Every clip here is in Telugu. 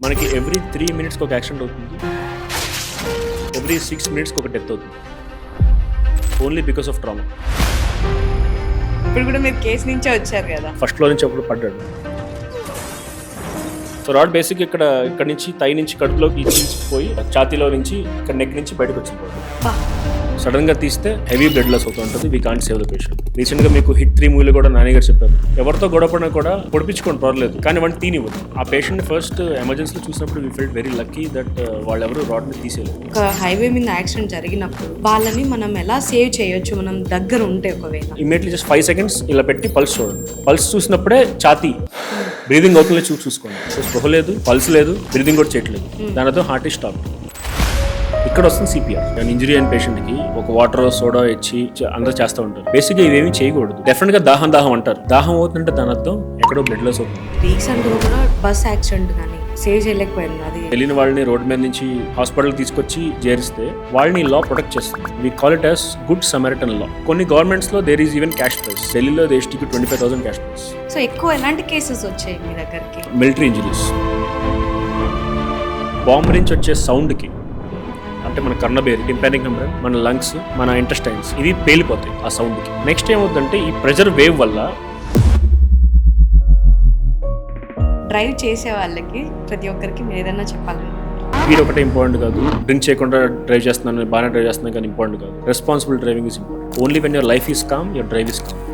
మనకి ఎవ్రీ 3 minutesకి ఒక యాక్సిడెంట్ అవుతుంది, ఎవ్రీ 6 minutesకి ఒక డెత్ అవుతుంది, ఓన్లీ బికాస్ ఆఫ్ ట్రామా. ఇప్పుడు కూడా మీరు కేసు నుంచే వచ్చారు కదా. ఫస్ట్ ఫ్లోర్ నుంచి ఒకడు పడ్డాడు. సో రాడ్ బేసిక్ ఇక్కడ నుంచి థై నుంచి కడుపులోకి పోయి ఛాతీలో నుంచి ఇక్కడ నెక్ నుంచి బయటకు వచ్చింది. సడన్ గా తీస్తే హెవీ బ్లడ్ లాస్ అవుతూ ఉంటుంది. We can't save the patient. Recent గా మీకు హిట్ 3 మూవీలో కూడా నాని గారు చెప్పారు, ఎవరితో గొడవపడినా కూడా పొడిపించుకోండి పర్లేదు, కానీ వాడిని తీనివ్వదు. ఆ పేషెంట్ ఫస్ట్ ఎమర్జెన్సీలో చూసినప్పుడు we felt very lucky that వాళ్ళెవరు రాడ్ని తీసేయలేదు. ఒక హైవే మీద యాక్సిడెంట్ జరిగినప్పుడు వాళ్ళని మనం ఎలా సేవ్ చేయొచ్చు, మనం దగ్గర ఉంటే ఒకవేళ ఇమీడియట్లీ జస్ట్ 5 seconds ఇలా పెట్టి పల్స్ చూడండి. పల్స్ చూసినప్పుడే ఛాతీ బ్రీదింగ్ అవుతుందో చూసుకోండి. సో స్పృహ లేదు, పల్స్ లేదు, బ్రీదింగ్ కూడా చేయట్లేదు, దానితో హార్ట్ స్టాప్. ఇక్కడ వస్తుంది సిపిఆర్. నేను ఇంజరీ అయిన పేషెంట్ కి ఒక వాటర్ సోడా ఇచ్చి అందరూ చేస్తూ ఉంటారు. బేసిక్గా ఇవేమీ చేయకూడదు. డెఫినెట్ గా దాహం అంటారు. దాహం అవుతుంటే దాని అర్థం ఎక్కడో బ్లడ్ లాస్ అవుతుంది. రీసెంట్ గా కూడా బస్ యాక్సిడెంట్ కానీ సేవ్ చేయలేకపోయింది. అది తెలియని వాళ్ళని రోడ్ మీద నుంచి హాస్పిటల్ తీసుకొచ్చి చేరిస్తే వాళ్ళని లా ప్రొటెక్ట్ చేస్తుంది. We call it as good Samaritan law. కొన్ని గవర్నమెంట్స్ లో there is even cash prize. ఢిల్లీలో దేశకి 25,000 క్యాష్ ప్రైస్. సో ఎక్కువ ఎలాంటి కేసెస్ వచ్చాయి మీ దగ్గరికి? మిలిటరీ ఇంజరీస్, బాంబ్ నుంచి వచ్చే సౌండ్ కి, అంటే మన కర్ణబేరి, టింపానిక్ మెంబ్రేన్, మన లంగ్స్, మన ఇంటెస్టైన్స్ ఇవి పేలిపోతాయి ఆ సౌండ్ కి. నెక్స్ట్ ఏమవుతుందంటే ఈ ప్రెజర్ వేవ్ వల్ల డ్రైవ్ చేసే వాళ్ళకి ప్రతి ఒక్కరికి మీరు ఏదైనా చెప్పాలని. స్పీడ్ ఒకటే ఇంపార్టెంట్ కాదు, డ్రింక్ చేయకుండా డ్రైవ్ చేస్తున్నాను, బాగానే డ్రైవ్ చేస్తున్నాను కానీ ఇంపార్టెంట్ కాదు. Responsible driving is important. Only when your life is calm, your drive is calm.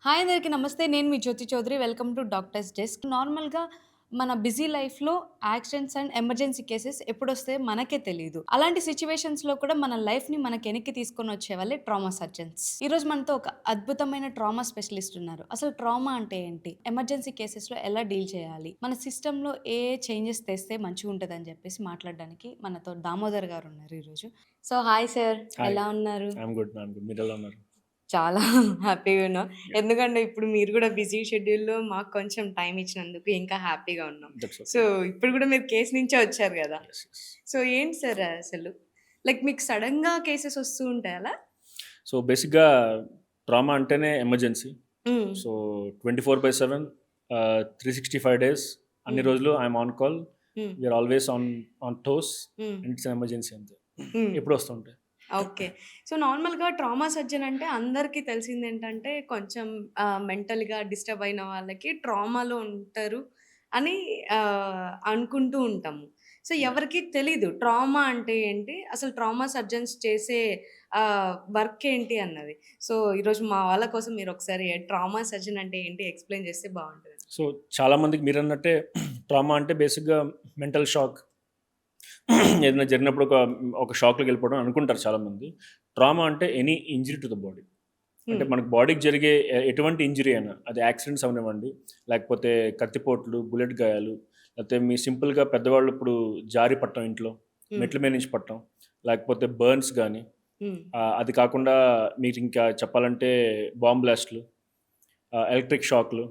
Hi అందరికీ నమస్తే, నేను మీ Jyothi Chowdary. Welcome to Doctor's Desk. నార్మల్గా మన బిజీ లైఫ్లో యాక్సిడెంట్స్ అండ్ ఎమర్జెన్సీ కేసెస్ ఎప్పుడు వస్తే మనకే తెలియదు. అలాంటి సిచ్యువేషన్స్లో కూడా మన లైఫ్ని మనకి వెనక్కి తీసుకొని వచ్చే వాళ్ళే ట్రామా సర్జన్స్. ఈరోజు మనతో ఒక అద్భుతమైన ట్రామా స్పెషలిస్ట్ ఉన్నారు. అసలు ట్రామా అంటే ఏంటి, ఎమర్జెన్సీ కేసెస్లో ఎలా డీల్ చేయాలి, మన సిస్టంలో ఏ చేంజెస్ తెస్తే మంచిగా ఉంటుంది అని చెప్పేసి మాట్లాడడానికి మనతో దామోదర్ గారు ఉన్నారు ఈరోజు. సో హాయ్ సార్, ఎలా ఉన్నారు? మీరు ఎలా ఉన్నారు? చాలా హ్యాపీగా ఉన్నాం. ఎందుకంటే ఇప్పుడు మీరు కూడా బిజీ షెడ్యూల్లో మాకు కొంచెం టైం ఇచ్చినందుకు ఇంకా హ్యాపీగా ఉన్నాం. సో ఇప్పుడు కూడా మీరు కేసు నుంచే వచ్చారు కదా. సో ఏంటి సార్ అసలు, లైక్ మీకు సడన్గా కేసెస్ వస్తూ ఉంటాయి అలా? సో బేసిక్గా ట్రామా అంటేనే ఎమర్జెన్సీ. సో 24/7 365 days అన్ని రోజులు I'm on call, we're always on toes, and it's emergency అంతే. ఎప్పుడు వస్తుంటాయి. ఓకే. సో నార్మల్గా ట్రామా సర్జన్ అంటే అందరికీ తెలిసింది ఏంటంటే కొంచెం మెంటల్గా డిస్టర్బ్ అయిన వాళ్ళకి ట్రామాలో ఉంటారు అని అనుకుంటూ ఉంటాము. సో ఎవరికి తెలీదు ట్రామా అంటే ఏంటి, అసలు ట్రామా సర్జన్స్ చేసే వర్క్ ఏంటి అన్నది. సో ఈరోజు మా వాళ్ళ కోసం మీరు ఒకసారి ట్రామా సర్జన్ అంటే ఏంటి ఎక్స్ప్లెయిన్ చేస్తే బాగుంటుంది. సో చాలామందికి మీరు అన్నట్టే ట్రామా అంటే బేసిక్గా మెంటల్ షాక్, ఏదైనా జరిగినప్పుడు ఒక షాక్లోకి వెళ్ళిపోవడం అనుకుంటారు చాలామంది. ట్రామా అంటే any injury to the body. అంటే మనకు బాడీకి జరిగే ఎటువంటి ఇంజరీ అయినా, అది యాక్సిడెంట్స్ అవనివ్వండి, లేకపోతే కత్తిపోట్లు, బుల్లెట్ గాయాలు, లేకపోతే మీ సింపుల్గా పెద్దవాళ్ళు ఇప్పుడు జారి పట్టడం, ఇంట్లో మెట్ల మీద నుంచి పట్టడం, లేకపోతే బర్న్స్ కానీ, అది కాకుండా మీరు ఇంకా చెప్పాలంటే బాంబ్ బ్లాస్ట్లు, ఎలక్ట్రిక్ షాక్లు,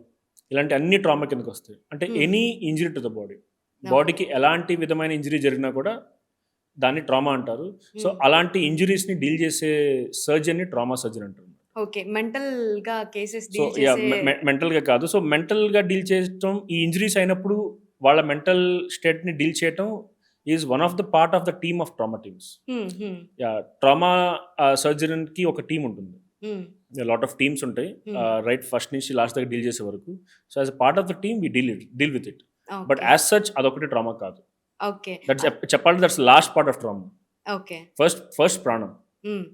ఇలాంటి అన్ని ట్రామా కిందకి వస్తాయి. అంటే any injury to the body, బాడీకి ఎలాంటి విధమైన ఇంజరీ జరిగినా కూడా దాన్ని ట్రామా అంటారు. సో అలాంటి ఇంజరీస్ని డీల్ చేసే సర్జన్ని ట్రామా సర్జన్ అంటారు. ఓకే, మెంటల్గా కేసెస్ సో మెంటల్గా కాదు, సో మెంటల్గా డీల్ చేయటం, ఈ ఇంజరీస్ అయినప్పుడు వాళ్ళ మెంటల్ స్టేట్ని డీల్ చేయటం is one of the part of the team of trauma teams. Trauma సర్జన్కి ఒక టీం ఉంటుంది, లాట్ ఆఫ్ టీమ్స్ ఉంటాయి, రైట్ ఫస్ట్ నుంచి లాస్ట్ దగ్గర డీల్ చేసే వరకు. So as a part of the team we deal with it. But as such అదొకటి ట్రామా కాదు. ఓకే, చెప్పాలంటే that's last part of trauma. Okay, first ప్రాణం,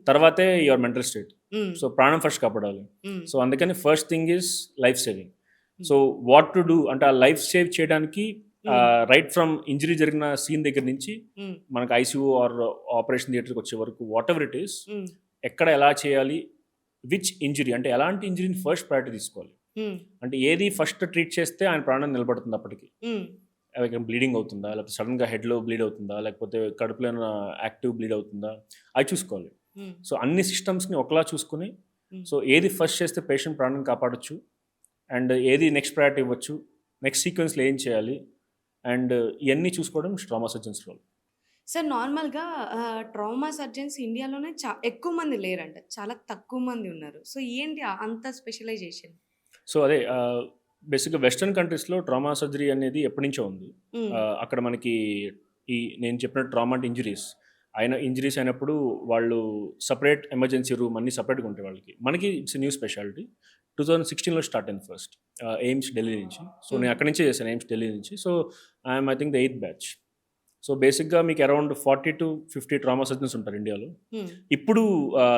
తర్వాతే యువర్ మెంటల్ స్టేట్. సో ప్రాణం ఫస్ట్ కాపాడాలి. సో అందుకని first thing is life saving. So what to do అంటే ఆ లైఫ్ సేవ్ చేయడానికి రైట్ ఫ్రమ్ ఇంజరీ జరిగిన సీన్ దగ్గర నుంచి మనకు ఐసీయూ ఆర్ ఆపరేషన్ థియేటర్కి వచ్చే వరకు వాట్ ఎవర్ ఇట్ ఈస్, ఎక్కడ ఎలా చేయాలి, విచ్ ఇంజరీ అంటే ఎలాంటి ఇంజరీని ఫస్ట్ ప్రయారిటీ తీసుకోవాలి, అంటే ఏది ఫస్ట్ ట్రీట్ చేస్తే ఆయన ప్రాణం నిలబడుతుంది అప్పటికి, బ్లీడింగ్ అవుతుందా, లేకపోతే సడన్గా హెడ్లో బ్లీడ్ అవుతుందా, లేకపోతే కడుపులో యాక్టివ్ బ్లీడ్ అవుతుందా, అది చూసుకోవాలి. సో అన్ని సిస్టమ్స్ని ఒకలా చూసుకుని, సో ఏది ఫస్ట్ చేస్తే పేషెంట్ ప్రాణం కాపాడచ్చు, అండ్ ఏది నెక్స్ట్ ప్రయారిటీ ఇవ్వచ్చు, నెక్స్ట్ సీక్వెన్స్లో ఏం చేయాలి, అండ్ ఇవన్నీ చూసుకోవడం ట్రామా సర్జన్స్ రోల్. సార్ నార్మల్గా ట్రామా సర్జన్స్ ఇండియాలోనే ఎక్కువ మంది లేరంట, చాలా తక్కువ మంది ఉన్నారు. సో ఏంటి అంత స్పెషలైజేషన్? సో అదే బేసిక్గా వెస్ట్రన్ కంట్రీస్లో ట్రామా సర్జరీ అనేది ఎప్పటి నుంచో ఉంది. అక్కడ మనకి ఈ నేను చెప్పినట్టు ట్రామా అంటే ఇంజరీస్ అయినప్పుడు వాళ్ళు సపరేట్ ఎమర్జెన్సీ రూమ్ అన్నీ సపరేట్గా ఉంటాయి వాళ్ళకి. మనకి ఇట్స్ న్యూ స్పెషాలిటీ. 2016లో స్టార్ట్ అయింది ఫస్ట్ ఎయిమ్స్ ఢిల్లీ నుంచి. సో నేను అక్కడి నుంచే చేశాను ఎయిమ్స్ ఢిల్లీ నుంచి. So I'm I think the 8th batch. So బేసిక్గా మీకు అరౌండ్ 40 to 50 ట్రామా సర్జన్స్ ఉంటారు ఇండియాలో. ఇప్పుడు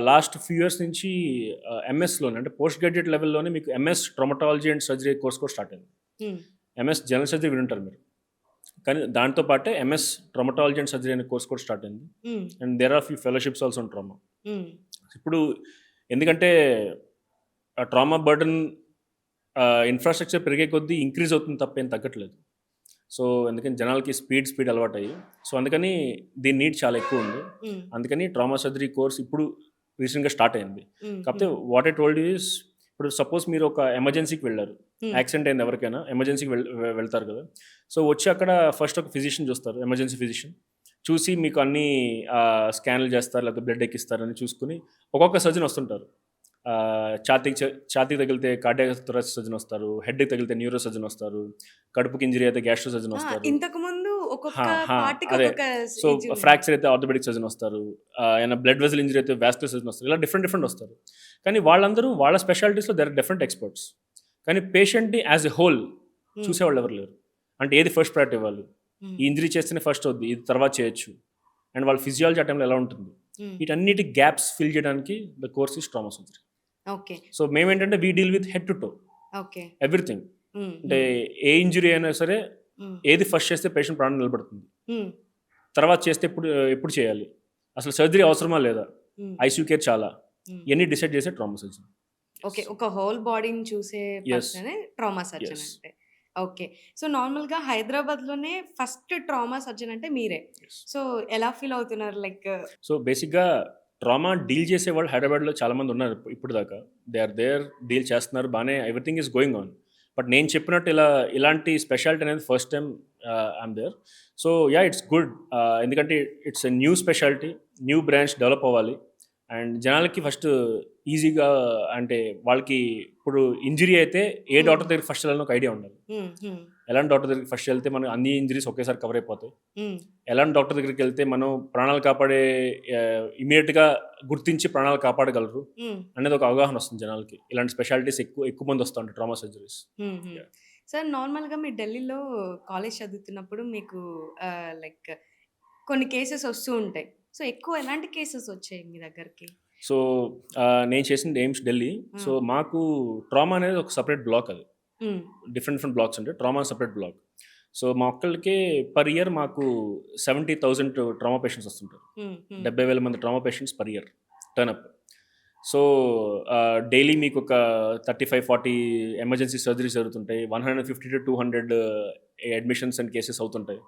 లాస్ట్ ఫ్యూ ఇయర్స్ నుంచి ఎంఎస్లోనే అంటే పోస్ట్ గ్రాడ్యుయేట్ లెవెల్లోనే మీకు MS traumatology and surgery course కూడా స్టార్ట్ అయింది. ఎంఎస్ జనరల్ సర్జరీ వింటారు మీరు, కానీ దాంతో పాటే ఎంఎస్ ట్రామటాలజీ అండ్ సర్జరీ అనే కోర్స్ కూడా స్టార్ట్ అయింది. And there are few fellowships also on trauma. ఇప్పుడు ఎందుకంటే ట్రామా బర్డన్ ఇన్ఫ్రాస్ట్రక్చర్ పెరిగే కొద్దీ ఇంక్రీజ్ అవుతుంది తప్ప ఏం తగ్గట్లేదు. సో అందుకని జనాలకి స్పీడ్ అలవాటు అయ్యి, సో అందుకని దీని నీడ్ చాలా ఎక్కువ ఉంది. అందుకని ట్రామా సర్జరీ కోర్స్ ఇప్పుడు రీసెంట్గా స్టార్ట్ అయింది. కాకపోతే వాట్ ఐ టోల్డ్ ఈస్, ఇప్పుడు సపోజ్ మీరు ఒక ఎమర్జెన్సీకి వెళ్ళారు, యాక్సిడెంట్ అయింది ఎవరికైనా, ఎమర్జెన్సీకి వెళ్తారు కదా. సో వచ్చి అక్కడ ఫస్ట్ ఒక ఫిజిషియన్ చూస్తారు, ఎమర్జెన్సీ ఫిజిషియన్ చూసి మీకు అన్ని స్కాన్లు చేస్తారు, లేకపోతే బ్లడ్ ఎక్కిస్తారని చూసుకుని ఒక్కొక్క సర్జన్ వస్తుంటారు. ఛాతీకి తగిలితే కార్డియాక్ థొరాసిక్ సర్జన్ వస్తారు, హెడ్కి తగిలితే న్యూరో సర్జన్ వస్తారు, కడుపుకి ఇంజరీ అయితే గ్యాస్ట్రో సర్జన్ వస్తారు. ఇంతకు ముందు అదే సో ఫ్రాక్చర్ అయితే ఆర్థోపెడిక్ సర్జన్ వస్తారు, ఏమైనా బ్లడ్ వెజల్ ఇంజరీ అయితే వాస్కులర్ సర్జన్ వస్తారు. ఇలా డిఫరెంట్ వస్తారు. కానీ వాళ్ళందరూ వాళ్ళ స్పెషాలిటీస్లో దర్ ఆర్ డిఫరెంట్ ఎక్స్పర్ట్స్. కానీ పేషెంట్ని యాజ్ ఎ హోల్ చూసేవాళ్ళు ఎవరు లేరు. అంటే ఏది ఫస్ట్ ప్రయారిటీ ఇవ్వాలి, ఈ ఇంజరీ చేస్తేనే ఫస్ట్ అవుద్ది, ఇది తర్వాత చేయొచ్చు, అండ్ వాళ్ళ ఫిజియాలజీ ఆ టైంలో ఎలా ఉంటుంది, వీటన్నిటి గ్యాప్స్ ఫిల్ చేయడానికి the course is trauma surgery. Okay. So మేమేంటంటే we deal with head to toe, everything. అంటే ఏ ఇంజరీ అయినా సరే ఏది ఫస్ట్ చేస్తే పేషెంట్ ప్రాణం నిలబడుతుంది, తర్వాత చేస్తే ఎప్పుడు చేయాలి, అసలు సర్జరీ అవసరమా లేదా, ఐసీయూ కేర్ చాలా, ఇవన్నీ డిసైడ్ చేసే ట్రామా సర్జన్. ఓకే, ఒక హోల్ బాడీని చూసే పర్సనే ట్రామా సర్జన్ అంటే. ఓకే. సో నార్మల్గా హైదరాబాద్లోనే ఫస్ట్ ట్రామా సర్జన్ అంటే మీరే. సో ఎలా ఫీల్ అవుతున్నారు? లైక్ సో బేసిక్గా ట్రామా డీల్ చేసే వాళ్ళు హైదరాబాద్లో చాలామంది ఉన్నారు ఇప్పుడు దాకా. దే ఆర్ దేర్, డీల్ చేస్తున్నారు బాగానే, everything is going on. But నేను చెప్పినట్టు ఇలాంటి స్పెషాలిటీ అనేది first time I'm there. So yeah, it's good. ఎందుకంటే it's a new speciality, new branch develop అవ్వాలి. అండ్ జనాలకి ఫస్ట్ ఈజీగా, అంటే వాళ్ళకి ఇప్పుడు ఇంజరీ అయితే ఏ డాక్టర్ దగ్గరికి ఫస్ట్ వెళ్ళాలని ఒక ఐడియా ఉండాలి. ఎలాంటి డాక్టర్ దగ్గరికి ఫస్ట్ వెళ్తే మనం అన్ని ఇంజరీస్ ఒకేసారి కవర్ అయిపోతాయి, ఎలాంటి డాక్టర్ దగ్గరికి వెళ్తే మనం ప్రాణాలు కాపాడే ఇమీడియట్గా గుర్తించి ప్రాణాలు కాపాడగలరు అనేది ఒక అవగాహన వస్తుంది జనాలకి. ఇలాంటి స్పెషాలిటీస్ ఎక్కువ మంది వస్తూ ఉంటాయి ట్రామా సర్జరీస్. సార్ నార్మల్గా మీరు ఢిల్లీలో కాలేజ్ చదువుతున్నప్పుడు మీకు లైక్ కొన్ని కేసెస్ వస్తూ ఉంటాయి. సో ఎక్కువ ఎలాంటి కేసెస్ వచ్చాయి మీ దగ్గరికి? సో నేను చేసింది ఎయిమ్స్ ఢిల్లీ. సో మాకు ట్రామా అనేది ఒక సపరేట్ బ్లాక్, అది డిఫరెంట్ బ్లాక్స్ ఉంటాయి, ట్రామా సపరేట్ బ్లాక్. సో మా ఒక్కళ్ళకి పర్ ఇయర్ మాకు 70,000 ట్రామా పేషెంట్స్ వస్తుంటారు. 70,000 మంది trauma patients per year turn up. So daily మీకు ఒక 35-40 ఎమర్జెన్సీ సర్జరీస్ జరుగుతుంటాయి, 150 to 200 అడ్మిషన్స్ అండ్ కేసెస్ అవుతుంటాయి.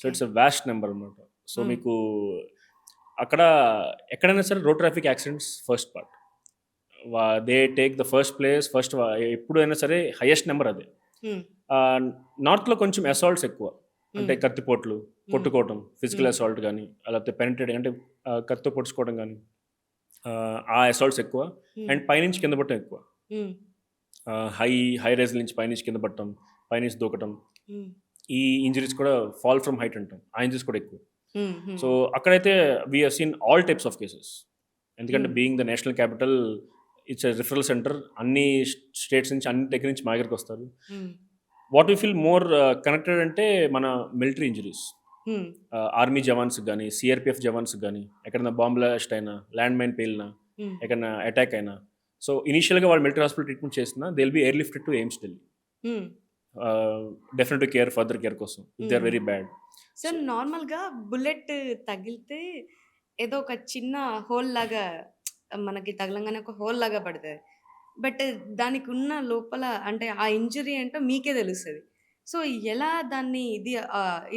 So it's a vast number అనమాట. సో మీకు అక్కడ ఎక్కడైనా సరే road traffic accidents first part, they take the first place. First ఎప్పుడైనా సరే హైయెస్ట్ నెంబర్ అదే. నార్త్లో కొంచెం అసాల్ట్స్ ఎక్కువ, అంటే కత్తిపోట్లు, కొట్టుకోవటం, ఫిజికల్ అసాల్ట్ కానీ, లేకపోతే పెనిట్రేట్ అంటే కత్తితో పొడుచుకోవడం కానీ, ఆ అసాల్ట్స్ ఎక్కువ. అండ్ పైనుంచి కింద పట్టడం ఎక్కువ, హై రైజ్ నుంచి పైనుంచి కింద పట్టడం, పైనుంచి దూకటం, ఈ ఇంజరీస్ కూడా ఫాల్ ఫ్రమ్ హైట్ అంటాం, ఆ ఇంజరీస్ కూడా ఎక్కువ. సో అక్కడైతే we have seen all types of cases. ఎందుకంటే being the national capital, it's a referral centre, అన్ని స్టేట్స్ నుంచి అన్ని దగ్గర నుంచి మా దగ్గరికి వస్తారు. What we feel more connected అంటే మన మిలిటరీ ఇంజరీస్, ఆర్మీ జవాన్స్ కానీ, సిఆర్పిఎఫ్ జవాన్స్ కానీ, ఎక్కడైనా బాంబ్ బ్లాస్ట్ అయినా, ల్యాండ్ మైన్ పేలినా, ఎక్కడైనా అటాక్ అయినా, సో ఇనీషియల్గా వాళ్ళు మిలిటరీ హాస్పిటల్ ట్రీట్మెంట్ చేసినా they will be airlifted to AIIMS Delhi, definitely care, further care కోసం. They are very bad. Sir నార్మల్గా బుల్లెట్ తగిలితే ఏదో ఒక చిన్న హోల్ లాగా మనకి తగలంగానే ఒక హోల్ లాగా పడుతుంది, బట్ దానికి ఉన్న లోపల అంటే ఆ ఇంజరీ ఏంటో మీకే తెలుస్తుంది. సో ఎలా దాన్ని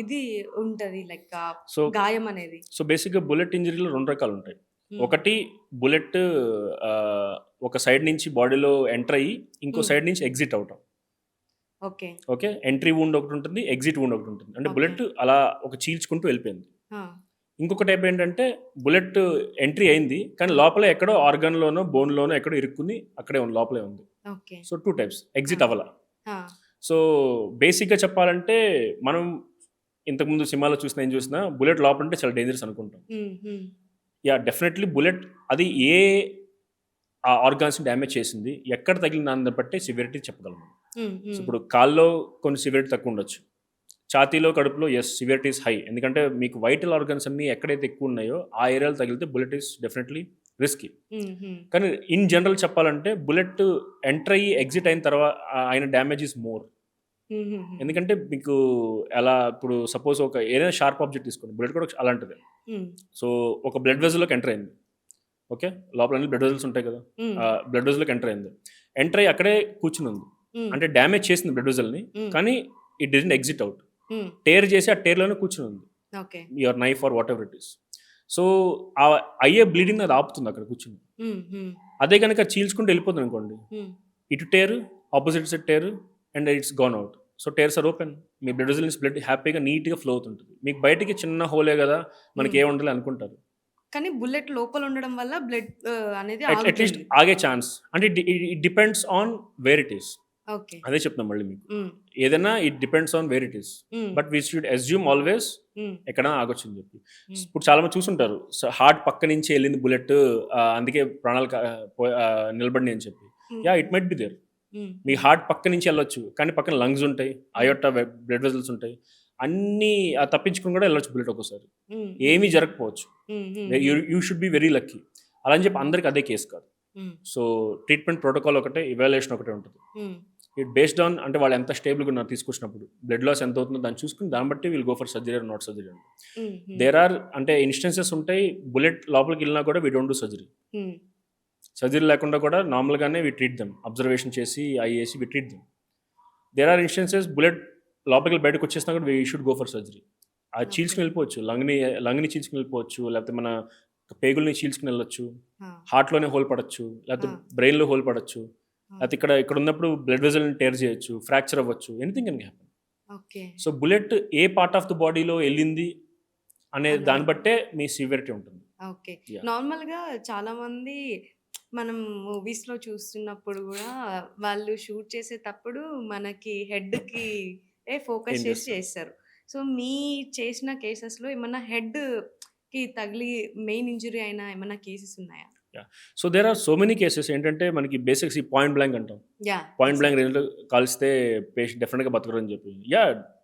ఇది ఉంటుంది లైక్ సో గాయం అనేది? సో బేసిక్గా బుల్లెట్ ఇంజరీలో 2 రకాలు ఉంటాయి. ఒకటి బుల్లెట్ ఒక సైడ్ నుంచి బాడీలో ఎంటర్ అయ్యి ఇంకో సైడ్ నుంచి ఎగ్జిట్ అవటం. ఓకే, ఎంట్రీ వూండ్ ఒకటి ఉంటుంది, ఎగ్జిట్ వూండ్ ఒకటి ఉంటుంది. అంటే బుల్లెట్ అలా ఒక చీల్చుకుంటూ వెళ్ళిపోయింది. ఇంకొక టైప్ ఏంటంటే బుల్లెట్ ఎంట్రీ అయింది కానీ లోపల ఎక్కడో ఆర్గన్లోనో బోన్లోనో ఎక్కడో ఇరుక్కుని అక్కడే ఉంది, లోపలే ఉంది. ఓకే. సో 2 టైప్స్ ఎగ్జిట్ ఆ! అవ్వాల. ఆ! సో బేసిక్గా చెప్పాలంటే మనం ఇంతకుముందు సినిమాలో చూసిన ఏం చూసినా బుల్లెట్ లోపల ఉంటే చాలా డేంజరస్ అనుకుంటాం. హ్మ్. హ్మ్. డెఫినెట్లీ బుల్లెట్ అది ఏ ఆర్గాన్స్ని డ్యామేజ్ చేసింది, ఎక్కడ తగిలిన దాన్ని బట్టి సివియరిటీ చెప్పగలం. హ్మ్. సో హ్మ్. ఇప్పుడు కాల్లో కొన్ని సివియరిటీ తక్కువ ఉండొచ్చు, ఛాతీలో కడుపులో సివియరిటీ ఇస్ హై, ఎందుకంటే మీకు వైటల్ ఆర్గన్స్ అన్ని ఎక్కడైతే ఎక్కువ ఉన్నాయో ఆ ఏరియాలో తగిలితే బుల్లెట్ ఈస్ డెఫినెట్లీ రిస్కీ. హ్మ్. హ్మ్. కానీ ఇన్ జనరల్ చెప్పాలంటే బుల్లెట్ ఎంటర్ అయ్యి ఎగ్జిట్ అయిన తర్వాత అయిన డ్యామేజ్ ఈస్ మోర్. హుహుహు. ఎందుకంటే మీకు ఎలా ఇప్పుడు సపోజ్ ఒక ఏదైనా షార్ప్ ఆబ్జెక్ట్ తీసుకోండి, బుల్లెట్ కూడా అలాంటిదే. హ్మ్. సో ఒక బ్లడ్ వెజల్లోకి ఎంటర్ అయింది, ఓకే, లోపల అన్ని బ్లడ్ వెజల్స్ ఉంటాయి కదా, హ్మ్. బ్లడ్ వెజల్లోకి ఎంటర్ అయింది, ఎంటర్ అయ్యి అక్కడే కూర్చుని ఉంది, హ్మ్. అంటే డ్యామేజ్ చేసింది బ్లడ్ వెజల్ని, హ్మ్. కానీ it didn't exit out, hmm. Tear చేసి ఆ టేర్లోనే కూర్చుని ఉంది okay. Your knife or whatever it is. So ఆ అయ్యే బ్లీడింగ్ అది ఆపుతుంది అక్కడ కూర్చుని. హ్మ్. హ్మ్. అదే కనుక చీల్చుకుంటూ వెళ్ళిపోతుంది అనుకోండి, హ్మ్. ఇటు tear, opposite side tear, and it's gone out. So tears are open, మీ బ్లడ్ వెజల్ నుంచి బ్లడ్ హ్యాపీగా నీట్గా ఫ్లో అవుతుంటుంది. మీకు బయటికి చిన్న హోలే కదా మనకి హ్మ్. ఏముండాలి అనుకుంటారు, కానీ బుల్లెట్ లోపల ఉండడం వల్ల బ్లడ్ అనేది అట్లీస్ట్ ఆగుతుంది. ఆగే ఛాన్స్, అంటే it depends on where it is. Okay. అదే చెప్తాం మళ్ళీ మీకు, హ్మ్. ఏదైనా it depends on where it is, hmm. But we should assume always hmm. ఎక్కడ ఆగొచ్చు అని చెప్పి. హ్మ్. ఇప్పుడు చాలా మంది చూసుంటారు, హార్ట్ పక్క నుంచి వెళ్ళింది బుల్లెట్, అందుకే ప్రాణాలు నిలబడి అని చెప్పి. Hmm. Yeah it might be there, hmm. మీ హార్ట్ పక్క నుంచి వెళ్ళొచ్చు, కానీ పక్కన లంగ్స్ ఉంటాయి, హ్మ్. అయోటా బ్లడ్ వెజల్స్ ఉంటాయి, అన్నీ తప్పించుకుని కూడా వెళ్ళొచ్చు బుల్లెట్ ఒక్కోసారి, హ్మ్. ఏమీ జరగకపోవచ్చు. హ్మ్. హ్మ్. హ్మ్. You should be very lucky. అలా అని చెప్పి అందరికి అదే కేసు కాదు. హ్మ్. సో ట్రీట్మెంట్ ప్రోటోకాల్ ఒకటే, ఇవాల్యుయేషన్ ఒకటే ఉంటుంది. హ్మ్. ఇట్ బేస్డ్ ఆన్ అంటే వాళ్ళు ఎంత స్టేబుల్గా ఉన్నారు తీసుకొచ్చినప్పుడు, బ్లడ్ లాస్ ఎంత అవుతుందో దాన్ని చూసుకుని దాన్ని బట్టి will go for surgery or not surgery అండి. హ్మ్. హ్మ్. దేర్ ఆర్ అంటే ఇన్స్టెన్సెస్ ఉంటాయి, బుల్లెట్ లోపలికి వెళ్ళినా కూడా we don't do surgery. Hmm. Surgery లేకుండా కూడా నార్మల్గానే వి ట్రీట్ దెమ్, అబ్జర్వేషన్ చేసి IAC we treat them. There are instances bullet లోపలికి బయటకు వచ్చేసినా కూడా we should go for surgery. అది ఓకే. చీల్చుకుని వెళ్ళిపోవచ్చు, లంగ్ని చీల్చుకుని వెళ్ళిపోవచ్చు, లేకపోతే మన పేగుల్ని చీల్చుకుని వెళ్ళొచ్చు, ఆ! హార్ట్లోనే హోల్ పడచ్చు, ఆ! లేకపోతే బ్రెయిన్లో హోల్ పడచ్చు, ఆ! లేకపోతే ఇక్కడ ఇక్కడ ఉన్నప్పుడు బ్లడ్ వెజల్ని టేర్ చేయొచ్చు, ఫ్రాక్చర్ అవ్వచ్చు, anything can happen. Okay. So bullet A part of the బాడీలో వెళ్ళింది అనే అన్నది. దాన్ని బట్టే మీ సివియరిటీ ఉంటుంది. ఓకే. యాహ్! నార్మల్‌గా చాలామంది మనం మూవీస్‌లో చూస్తున్నప్పుడు గూడా వాళ్ళు షూట్ చేసేటప్పుడు మనకి హెడ్‌కి ఏం ఫోకస్ చేసి చేస్తారు? చేస్తారు. సో, మీ చేసిన కేసెస్‌లో ఏమన్నా హెడ్‌కి తగిలి మెయిన్ ఇంజ్యూరీ అయిన ఏమన్నా కేసెస్ ఉన్నాయా? Yeah! So there are so many cases, ఏంటంటే మనకి బేసిక్స్ ఈ పాయింట్ బ్లాంక్ అంటాం. యాహ్! Point blank exactly. రేంజ్‌లో కాల్స్తే పేషెంట్ డెఫినిట్‌గా బతకరు అని చెప్పి.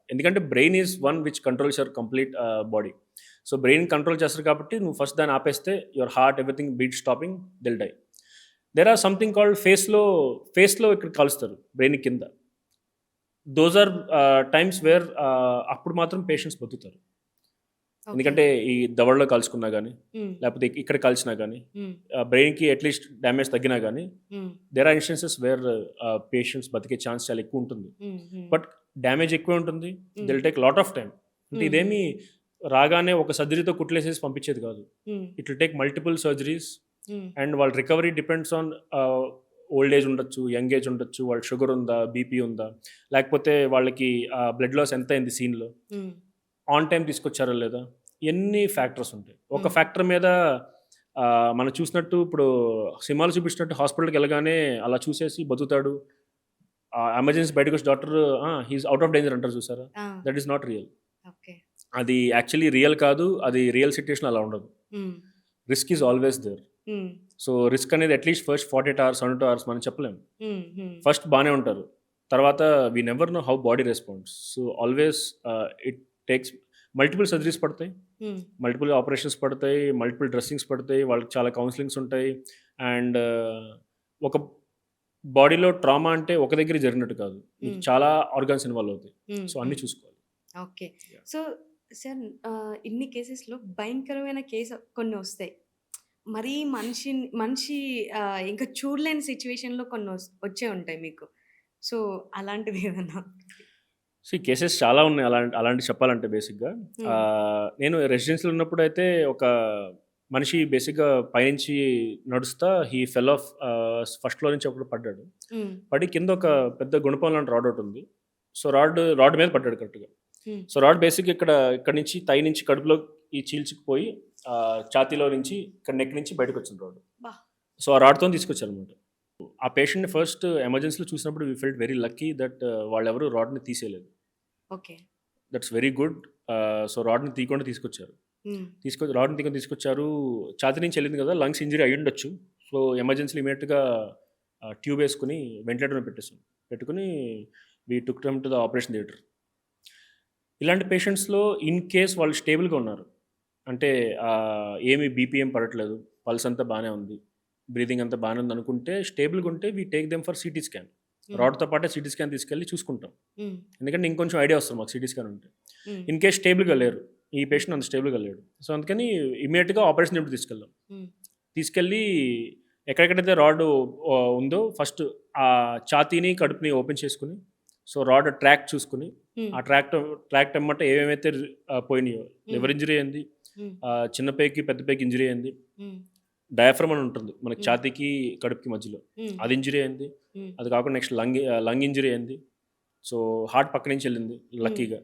ఎందుకంటే brain is one which controls your complete body. So brain control చేస్తారు కాబట్టి నువ్వు ఫస్ట్ దాన్ని ఆపేస్తే your heart everything beat stopping, దిల్ die. There are something called ఫేస్‌లో ఇక్కడ కాలుస్తారు బ్రెయిన్ కింద. దోస్ ఆర్ టైమ్స్ వేర్ అప్పుడు మాత్రం పేషెంట్స్ బతుకుతారు. ఓకే. ఎందుకంటే ఈ దవడలో కాల్చుకున్నా గానీ, హ్మ్. లేకపోతే ఇక్కడ కాల్చినా గానీ, హ్మ్. బ్రెయిన్‌కి అట్‌లీస్ట్ డ్యామేజ్ తగ్గినా గానీ, hmm. There are instances where patients బతికే ఛాన్స్ చాలా ఎక్కువ ఉంటుంది. హ్మ్. హ్మ్. బట్ డ్యామేజ్ ఎక్కువే ఉంటుంది. దే హ్మ్. Will take lot of time. అంటే హ్మ్. ఇదేమి రాగానే ఒక సర్జరీతో కుట్లేసేసి పంపించేది కాదు. హ్మ్. It will take multiple surgeries, హ్మ్. అండ్ వాళ్ళ recovery depends on old age ఉండొచ్చు, యంగ్ ఏజ్ ఉండొచ్చు, వాళ్ళ షుగర్ ఉందా, బీపీ ఉందా, లేకపోతే వాళ్ళకి బ్లడ్ లాస్ ఎంత అయింది సీన్‌లో, హ్మ్. ఆన్ టైమ్ తీసుకొచ్చారా లేదా, ఎన్ని ఫ్యాక్టర్స్ ఉంటాయి. ఒక హ్మ్. ఫ్యాక్టర్ మీద మనం చూసినట్టు ఇప్పుడు సినిమాలో చూపించినట్టు హాస్పిటల్‌కి వెళ్ళగానే అలా చూసేసి బతుకుతాడు, ఎమర్జెన్సీ బయటకొచ్చి doctor he is out of danger అంటారు చూసారా? ఆ! That is not real. Okay. అది యాక్చువల్లీ రియల్ కాదు. అది రియల్ సిట్యుయేషన్ అలా ఉండదు. Hmm. Risk is always there. Hmm. So risk అనేది అట్‌లీస్ట్ ఫస్ట్ 48 అవర్స్, 72 అవర్స్ మనం చెప్పలేం. హ్మ్. హ్మ్. ఫస్ట్ బానే ఉంటారు. తర్వాత we never know how body responds. So always it takes multiple surgeries పడతాయి. హ్మ్. మల్టిపుల్ ఆపరేషన్స్ పడతాయి. మల్టిపుల్ డ్రెస్సింగ్స్ పడతాయి. వాళ్ళకి చాలా కౌన్సెలింగ్స్ ఉంటాయి. అండ్ ఒక బాడీలో ట్రామా అంటే ఒక దగ్గరే జరిగినట్టు కాదు. మీకు హ్మ్. చాలా ఆర్గాన్స్ ఇన్వాల్వ్ అవుతాయి. హ్మ్. సో అన్నీ హ్మ్. చూసుకోవాలి. ఓకే. యాహ్! సో, సార్ ఇన్ని కేసెస్‌లో భయంకరమైన కేసు కొన్ని ఒస్తాయి. మరీ మనిషి ఇంకా చూడలేని సిట్యుయేషన్‌లో కొన్ని వచ్చే ఉంటాయి మీకు. సో, అలాంటిది ఏదన్నా? కేసెస్ చాలా ఉన్నాయి అలాంటివి చెప్పాలంటే బేసిక్‌గా. హ్మ్. నేను రెసిడెన్సీలో ఉన్నప్పుడైతే ఒక మనిషి బేసిక్‌గా పైనుంచి నడుస్తా హి ఫెల్ ఆఫ్ ఫస్ట్ ఫ్లోర్ నుంచి ఒకడు పడ్డాడు. హ్మ్. పడి కింద ఒక పెద్ద గుణపం లాంటి రాడ్ ఒకటుంది. సో రాడ్ మీద పడ్డాడు కరెక్ట్‌గా. హ్మ్. సో రాడ్ బేసిక్‌గా ఇక్కడి నుంచి థై నుంచి కడుపులో ఈ చీల్చుకుపోయి ఛాతీలో నుంచి ఇక్కడ నెక్ నుంచి బయటకు వచ్చిన రాడ్. బా. సో ఆ రాడ్తో తీసుకొచ్చారు అనమాట. ఆ పేషెంట్ని ఫస్ట్ ఎమర్జెన్సీలో చూసినప్పుడు we felt very lucky that వాళ్ళెవరు రాడ్ని తీసేయలేదు. Okay. That's very good. So రాడ్ని తీయకుండా తీసుకొచ్చారు. రాడ్ని తీయకుండా తీసుకొచ్చారు. ఛాతీ నుంచి వెళ్ళింది కదా, లంగ్స్ ఇంజరీ అయ్యి ఉండొచ్చు. సో ఎమర్జెన్సీలో ఇమీడియట్గా ట్యూబ్ వేసుకుని వెంటిలేటర్ పెట్టేసాం. పెట్టుకుని we took them to the operation theatre. ఇలాంటి పేషెంట్స్లో ఇన్ కేస్ వాళ్ళు స్టేబుల్గా ఉన్నారు, అంటే ఏమి బీపీఎం పడట్లేదు, పల్స్ అంతా బాగానే ఉంది, బ్రీతింగ్ అంతా బాగానే ఉంది అనుకుంటే, స్టేబుల్గా ఉంటే we take them for CT scan. రాడ్తో పాటే సిటీ స్కాన్ తీసుకెళ్ళి చూసుకుంటాం. ఎందుకంటే ఇంకొంచెం ఐడియా వస్తుంది మాకు సిటీ స్కాన్ ఉంటే. ఇన్ కేస్ స్టేబుల్గా లేరు, ఈ పేషెంట్ అంత స్టేబుల్గా లేడు, సో అందుకని ఇమీడియట్గా ఆపరేషన్ థియేటర్ తీసుకెళ్దాం. తీసుకెళ్ళి ఎక్కడెక్కడైతే రాడ్ ఉందో ఫస్ట్ ఆ ఛాతీని కడుపుని ఓపెన్ చేసుకుని, సో రాడ్ ట్రాక్ చూసుకుని, ఆ ట్రాక్ ఎమ్మట ఏమేమైతే పోయినాయో, లివర్ ఇంజరీ అయింది, చిన్న పేకి పెద్ద పేకి ఇంజరీ అయింది, డయాఫ్రమ్ అని ఉంటుంది మనకి ఛాతీకి కడుపుకి మధ్యలో, అది ఇంజరీ అయింది. అది కాకుండా నెక్స్ట్ లంగ్ ఇంజరీ అయింది. సో హార్ట్ పక్క నుంచి వెళ్ళింది లక్కీగా.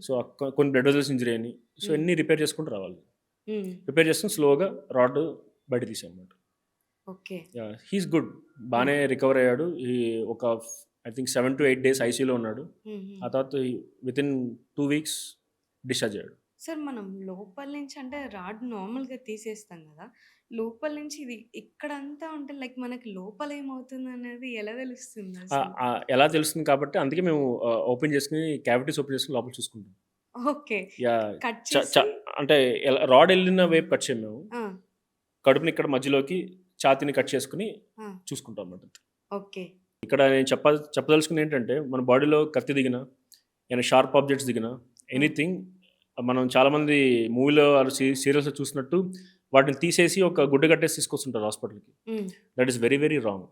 సో కొన్ని బ్లడ్ వెజల్స్ ఇంజరీ అయినాయి. సో అన్నీ రిపేర్ చేసుకుంటూ రావాలి. రిపేర్ చేసుకుని స్లోగా రాడ్ బయట తీసామన్నమాట. ఓకే. హీస్ గుడ్, బాగానే రికవర్ అయ్యాడు. ఈ ఒక ఐ థింక్ 7 to 8 days ఐసీయూలో ఉన్నాడు. ఆ తర్వాత విత్ ఇన్ 2 weeks డిశ్చార్జ్ అయ్యాడు. సార్, మనం లోపల నుంచి అంటే రాడ్ నార్మల్గా తీసేస్తాం కదా, లోపల నుంచి ఇది ఇక్కడంతా ఉంటే లైక్ మనకి లోపల ఏమవుతుంది అనేది ఎలా తెలుస్తుంది అసలు? ఎలా తెలుస్తుంది కాబట్టి అందుకే మేము ఓపెన్ చేసుకుని క్యావిటీస్ ఓపెన్ చేసుకుని లోపల చూసుకుంటాం. ఓకే. కట్ అంటే రాడ్ వెళ్ళిన వైపు కట్ చేయం మేము, కడుపుని ఇక్కడ మధ్యలోకి ఛాతీని కట్ చేసుకుని చూసుకుంటాం అన్నమాట. ఓకే. ఇక్కడ నేను చెప్పదలుచుకుని ఏంటంటే, మన బాడీలో కత్తి దిగినా, ఏమైనా షార్ప్ ఆబ్జెక్ట్స్ దిగినా, ఎనీథింగ్, మనం చాలామంది మూవీలో సీరియల్స్లో చూసినట్టు వాటిని తీసేసి ఒక గుడ్డ కట్టేసి తీసుకొస్తుంటారు హాస్పిటల్కి. That is very very wrong.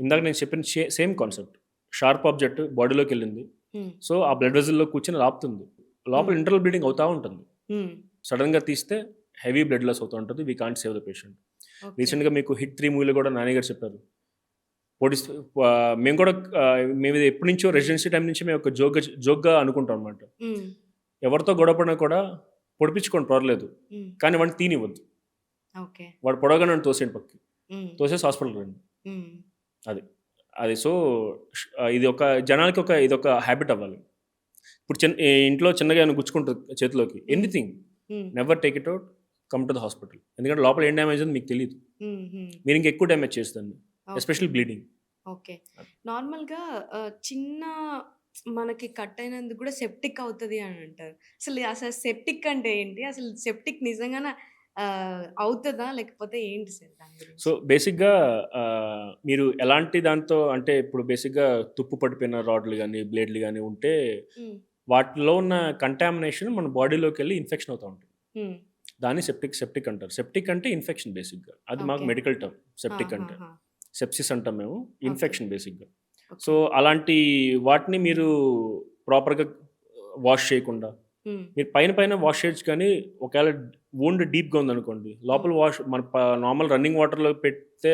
ఇందాక నేను చెప్పిన సేమ్ కాన్సెప్ట్. షార్ప్ ఆబ్జెక్ట్ బాడీలోకి వెళ్ళింది, సో ఆ బ్లడ్ వెజల్లో కూర్చొని ఆపుతుంది, లోపల ఇంటర్నల్ బ్లీడింగ్ అవుతూ ఉంటుంది. సడన్గా తీస్తే హెవీ బ్లడ్ లాస్ అవుతూ ఉంటుంది. We can't save the patient. రీసెంట్గా మీకు హిట్ 3 మూవీలో కూడా నాని గారు చెప్పారు, మేము కూడా మేము ఇది ఎప్పటి నుంచో రెసిడెన్సీ టైం నుంచి మేము ఒక జోక్గా అనుకుంటాం అనమాట. ఎవరితో గొడవపడినా కూడా పొడిపించుకోండి పర్లేదు, కానీ వాడిని తీనివ్వద్దు. వాడు పొడవగా నన్ను తోసేయండి పక్కకి, తోసేసి హాస్పిటల్కి రండి. అది సో ఇది ఒక జనాలకి ఇది ఒక హ్యాబిట్ అవ్వాలి. ఇప్పుడు ఇంట్లో చిన్నగా ఏమైనా గుచ్చుకుంటుంది చేతిలోకి, anything, never take it out, come to the hospital. ఎందుకంటే లోపల ఏం డ్యామేజ్ ఉంది మీకు తెలియదు, మీరు ఇంకా ఎక్కువ డ్యామేజ్ చేస్తుంది, ఎస్పెషల్లీ బ్లీడింగ్. ఓకే. నార్మల్గా చిన్న మనకి కట్ అయినందుకు కూడా సెప్టిక్ అవుతుంది అని అంటారు. అసలు సెప్టిక్ అంటే ఏంటి? అసలు సెప్టిక్ నిజంగానే అవుతుందా, లేకపోతే ఏంటి సార్ దాని గురించి? సో బేసిక్గా మీరు ఎలాంటి దాంతో అంటే, ఇప్పుడు బేసిక్గా తుప్పు పడిపోయిన రాడ్లు కానీ బ్లేడ్లు కానీ ఉంటే వాటిలో ఉన్న కంటామినేషన్ మన బాడీలోకి వెళ్ళి ఇన్ఫెక్షన్ అవుతూ ఉంటుంది. దాన్ని సెప్టిక్ అంటారు. సెప్టిక్ అంటే ఇన్ఫెక్షన్ బేసిక్గా, అది మాకు మెడికల్ టర్మ్. సెప్టిక్ అంటే సెప్సిస్ అంటాం మేము, ఇన్ఫెక్షన్ బేసిక్గా. సో అలాంటి వాటిని మీరు ప్రాపర్గా వాష్ చేయకుండా, మీరు పైన వాష్ చేయొచ్చు, కానీ ఒకవేళ వూండ్ డీప్గా ఉందనుకోండి, లోపల వాష్ మన నార్మల్ రన్నింగ్ వాటర్లో పెడితే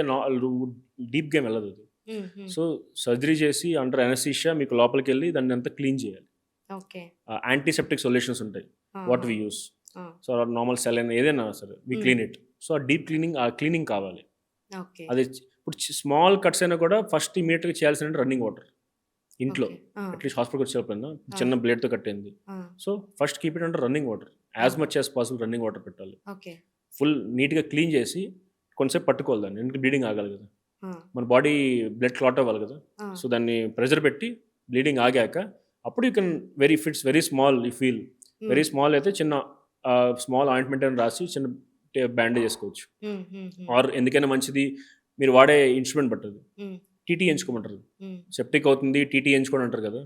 డీప్గా ఏం వెళ్ళదు అది. సో సర్జరీ చేసి అండర్ అనెస్థీషియా మీకు లోపలికి వెళ్ళి దాన్ని అంతా క్లీన్ చేయాలి. యాంటీసెప్టిక్ సొల్యూషన్స్ ఉంటాయి, what we use. So normal saline ఏదైనా సరే వి క్లీన్ ఇట్. సో ఆ డీప్ క్లీనింగ్ కావాలి. అది ఇప్పుడు స్మాల్ కట్స్ అయినా కూడా ఫస్ట్ ఇమీడియట్గా చేయాల్సిన రన్నింగ్ వాటర్. ఇంట్లో అట్లీస్ట్ హాస్పిటల్కి వచ్చేటప్పుడు చిన్న బ్లేడ్తో కట్టింది, so first keep it under running water, as much as possible running water పెట్టాలి. ఫుల్ నీట్గా క్లీన్ చేసి కొంతసేపు పట్టుకోవాలి దాన్ని, ఎందుకంటే బ్లీడింగ్ ఆగాలి కదా, మన బాడీ బ్లడ్ క్లాట్ అవ్వాలి కదా. సో దాన్ని ప్రెజర్ పెట్టి బ్లీడింగ్ ఆగాక అప్పుడు you can very small, you feel very small అయితే చిన్న స్మాల్ ఆయింట్మెంట్ అని రాసి చిన్న బ్యాండేజ్ చేసుకోవచ్చు. ఆర్ ఎందుకైనా మంచిది మీరు వాడే ఇన్స్ట్రుమెంట్ పట్టదు, టీటీ ఎంచుకోమంటారు. సెప్టిక్ అవుతుంది టీటీ ఎంచుకోని అంటారు కదా.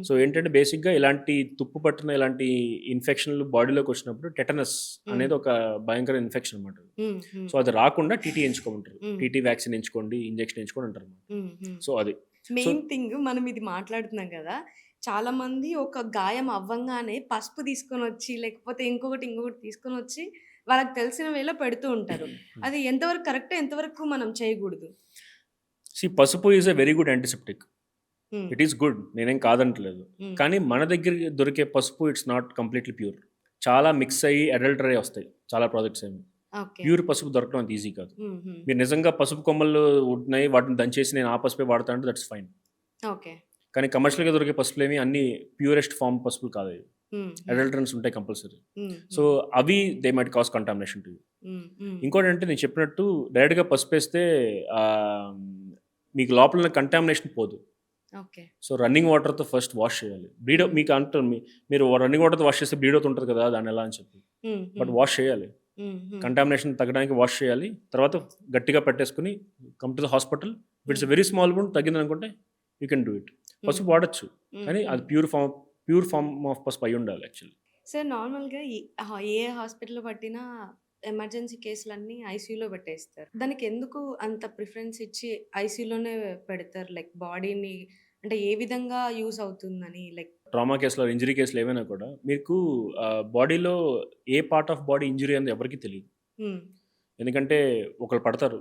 సో ఏంటంటే బేసిక్గా ఇలాంటి తుప్పు పట్టిన ఇలాంటి ఇన్ఫెక్షన్లు బాడీలోకి వచ్చినప్పుడు టెటనస్ అనేది ఒక భయంకర ఇన్ఫెక్షన్ అనమాట. సో అది రాకుండా టీటీ ఎంచుకోమంటారు. టీటీ వ్యాక్సిన్ ఎంచుకోండి, ఇంజెక్షన్ ఎంచుకోండి అంటారు. సో అది మెయిన్ థింగ్. మనం ఇది మాట్లాడుతున్నాం కదా, చాలా మంది ఒక గాయం అవ్వంగానే పసుపు తీసుకొని వచ్చి లేకపోతే ఇంకొకటి తీసుకొని వచ్చి వాళ్ళకి తెలిసిన వేలో పెడుతూ ఉంటారు. అది ఎంతవరకు కరెక్ట్, ఎంతవరకు మనం చేయకూడదు? పసుపు is a very good antiseptic, it is good, నేనేం కాదంటలేదు. కానీ మన దగ్గర దొరికే పసుపు ఇట్స్ నాట్ కంప్లీట్లీ ప్యూర్. చాలా మిక్స్ అయ్యి అడల్టరీ వస్తాయి చాలా ప్రాజెక్ట్స్ ఏమి. ఓకే. ప్యూర్ పసుపు దొరకడం అంత ఈజీ కాదు. హుహు. మీరు నిజంగా పసుపు కొమ్మలు ఉన్నాయి వాటిని దంచేసి నేను ఆ పసుపే వాడతాను అంటే దట్స్ ఫైన్. ఓకే. కానీ కమర్షియల్‌గా దొరికే పసుపులేమి అన్నీ ప్యూరెస్ట్ ఫార్మ్ పసుపులు కాదు అవి. హ్మ్. అడల్టరెంట్స్ ఉంటాయి కంపల్సరీ. హ్మ్. సో అవి they might cause contamination to you. హ్మ్. హ్మ్. ఇంకోటంటే నేను చెప్పినట్టు డైరెక్ట్‌గా పసుపేస్తే ఆహ్, మీకు లోపల ఉన్న కంటామినేషన్ పోదు. ఓకే. సో రన్నింగ్ వాటర్‌తో ఫస్ట్ వాష్ చేయాలి. మీకు అంటారు మీరు రన్నింగ్ వాటర్‌తో వాష్ చేస్తే బ్లీడ్ అవుతుంటది కదా! దాన్ని ఎలా అని చెప్పి. హ్మ్. బట్ హ్మ్. వాష్ చేయాలి. హ్మ్. హ్మ్. కంటామినేషన్ తగ్గడానికి వాష్ చేయాలి. తర్వాత గట్టిగా పెట్టేసుకొని come to the hospital. If it's a very small wound తగ్గిందనుకుంటే యూ కెన్ డూ ఇట్. పసుపు వాడొచ్చు. కానీ అది ప్యూర్ ఫార్మ్ ఆఫ్ పసుపు అయ్యుండాలి యాక్చువల్లీ. సార్ నార్మల్‌గా ఏ హాస్పిటల్‌లో పట్టినా ఎమర్జెన్సీ కేసులన్నీ ఐసీయూలో పెట్టేస్తారు. దానికెందుకు అంత ప్రిఫరెన్స్ ఇచ్చి ఐసీయూలోనే పెడతారు? లైక్ బాడీని అంటే ఏ విధంగా యూజ్ అవుతుందని లైక్ ట్రామా కేసులో, ఇంజరీ కేసులు ఏవైనా కూడా మీకు బాడీలో ఏ పార్ట్ ఆఫ్ బాడీ ఇంజరీ అనేది ఎవరికీ తెలీదు. హ్మ్. ఎందుకంటే ఒకళ్ళు పడతారు.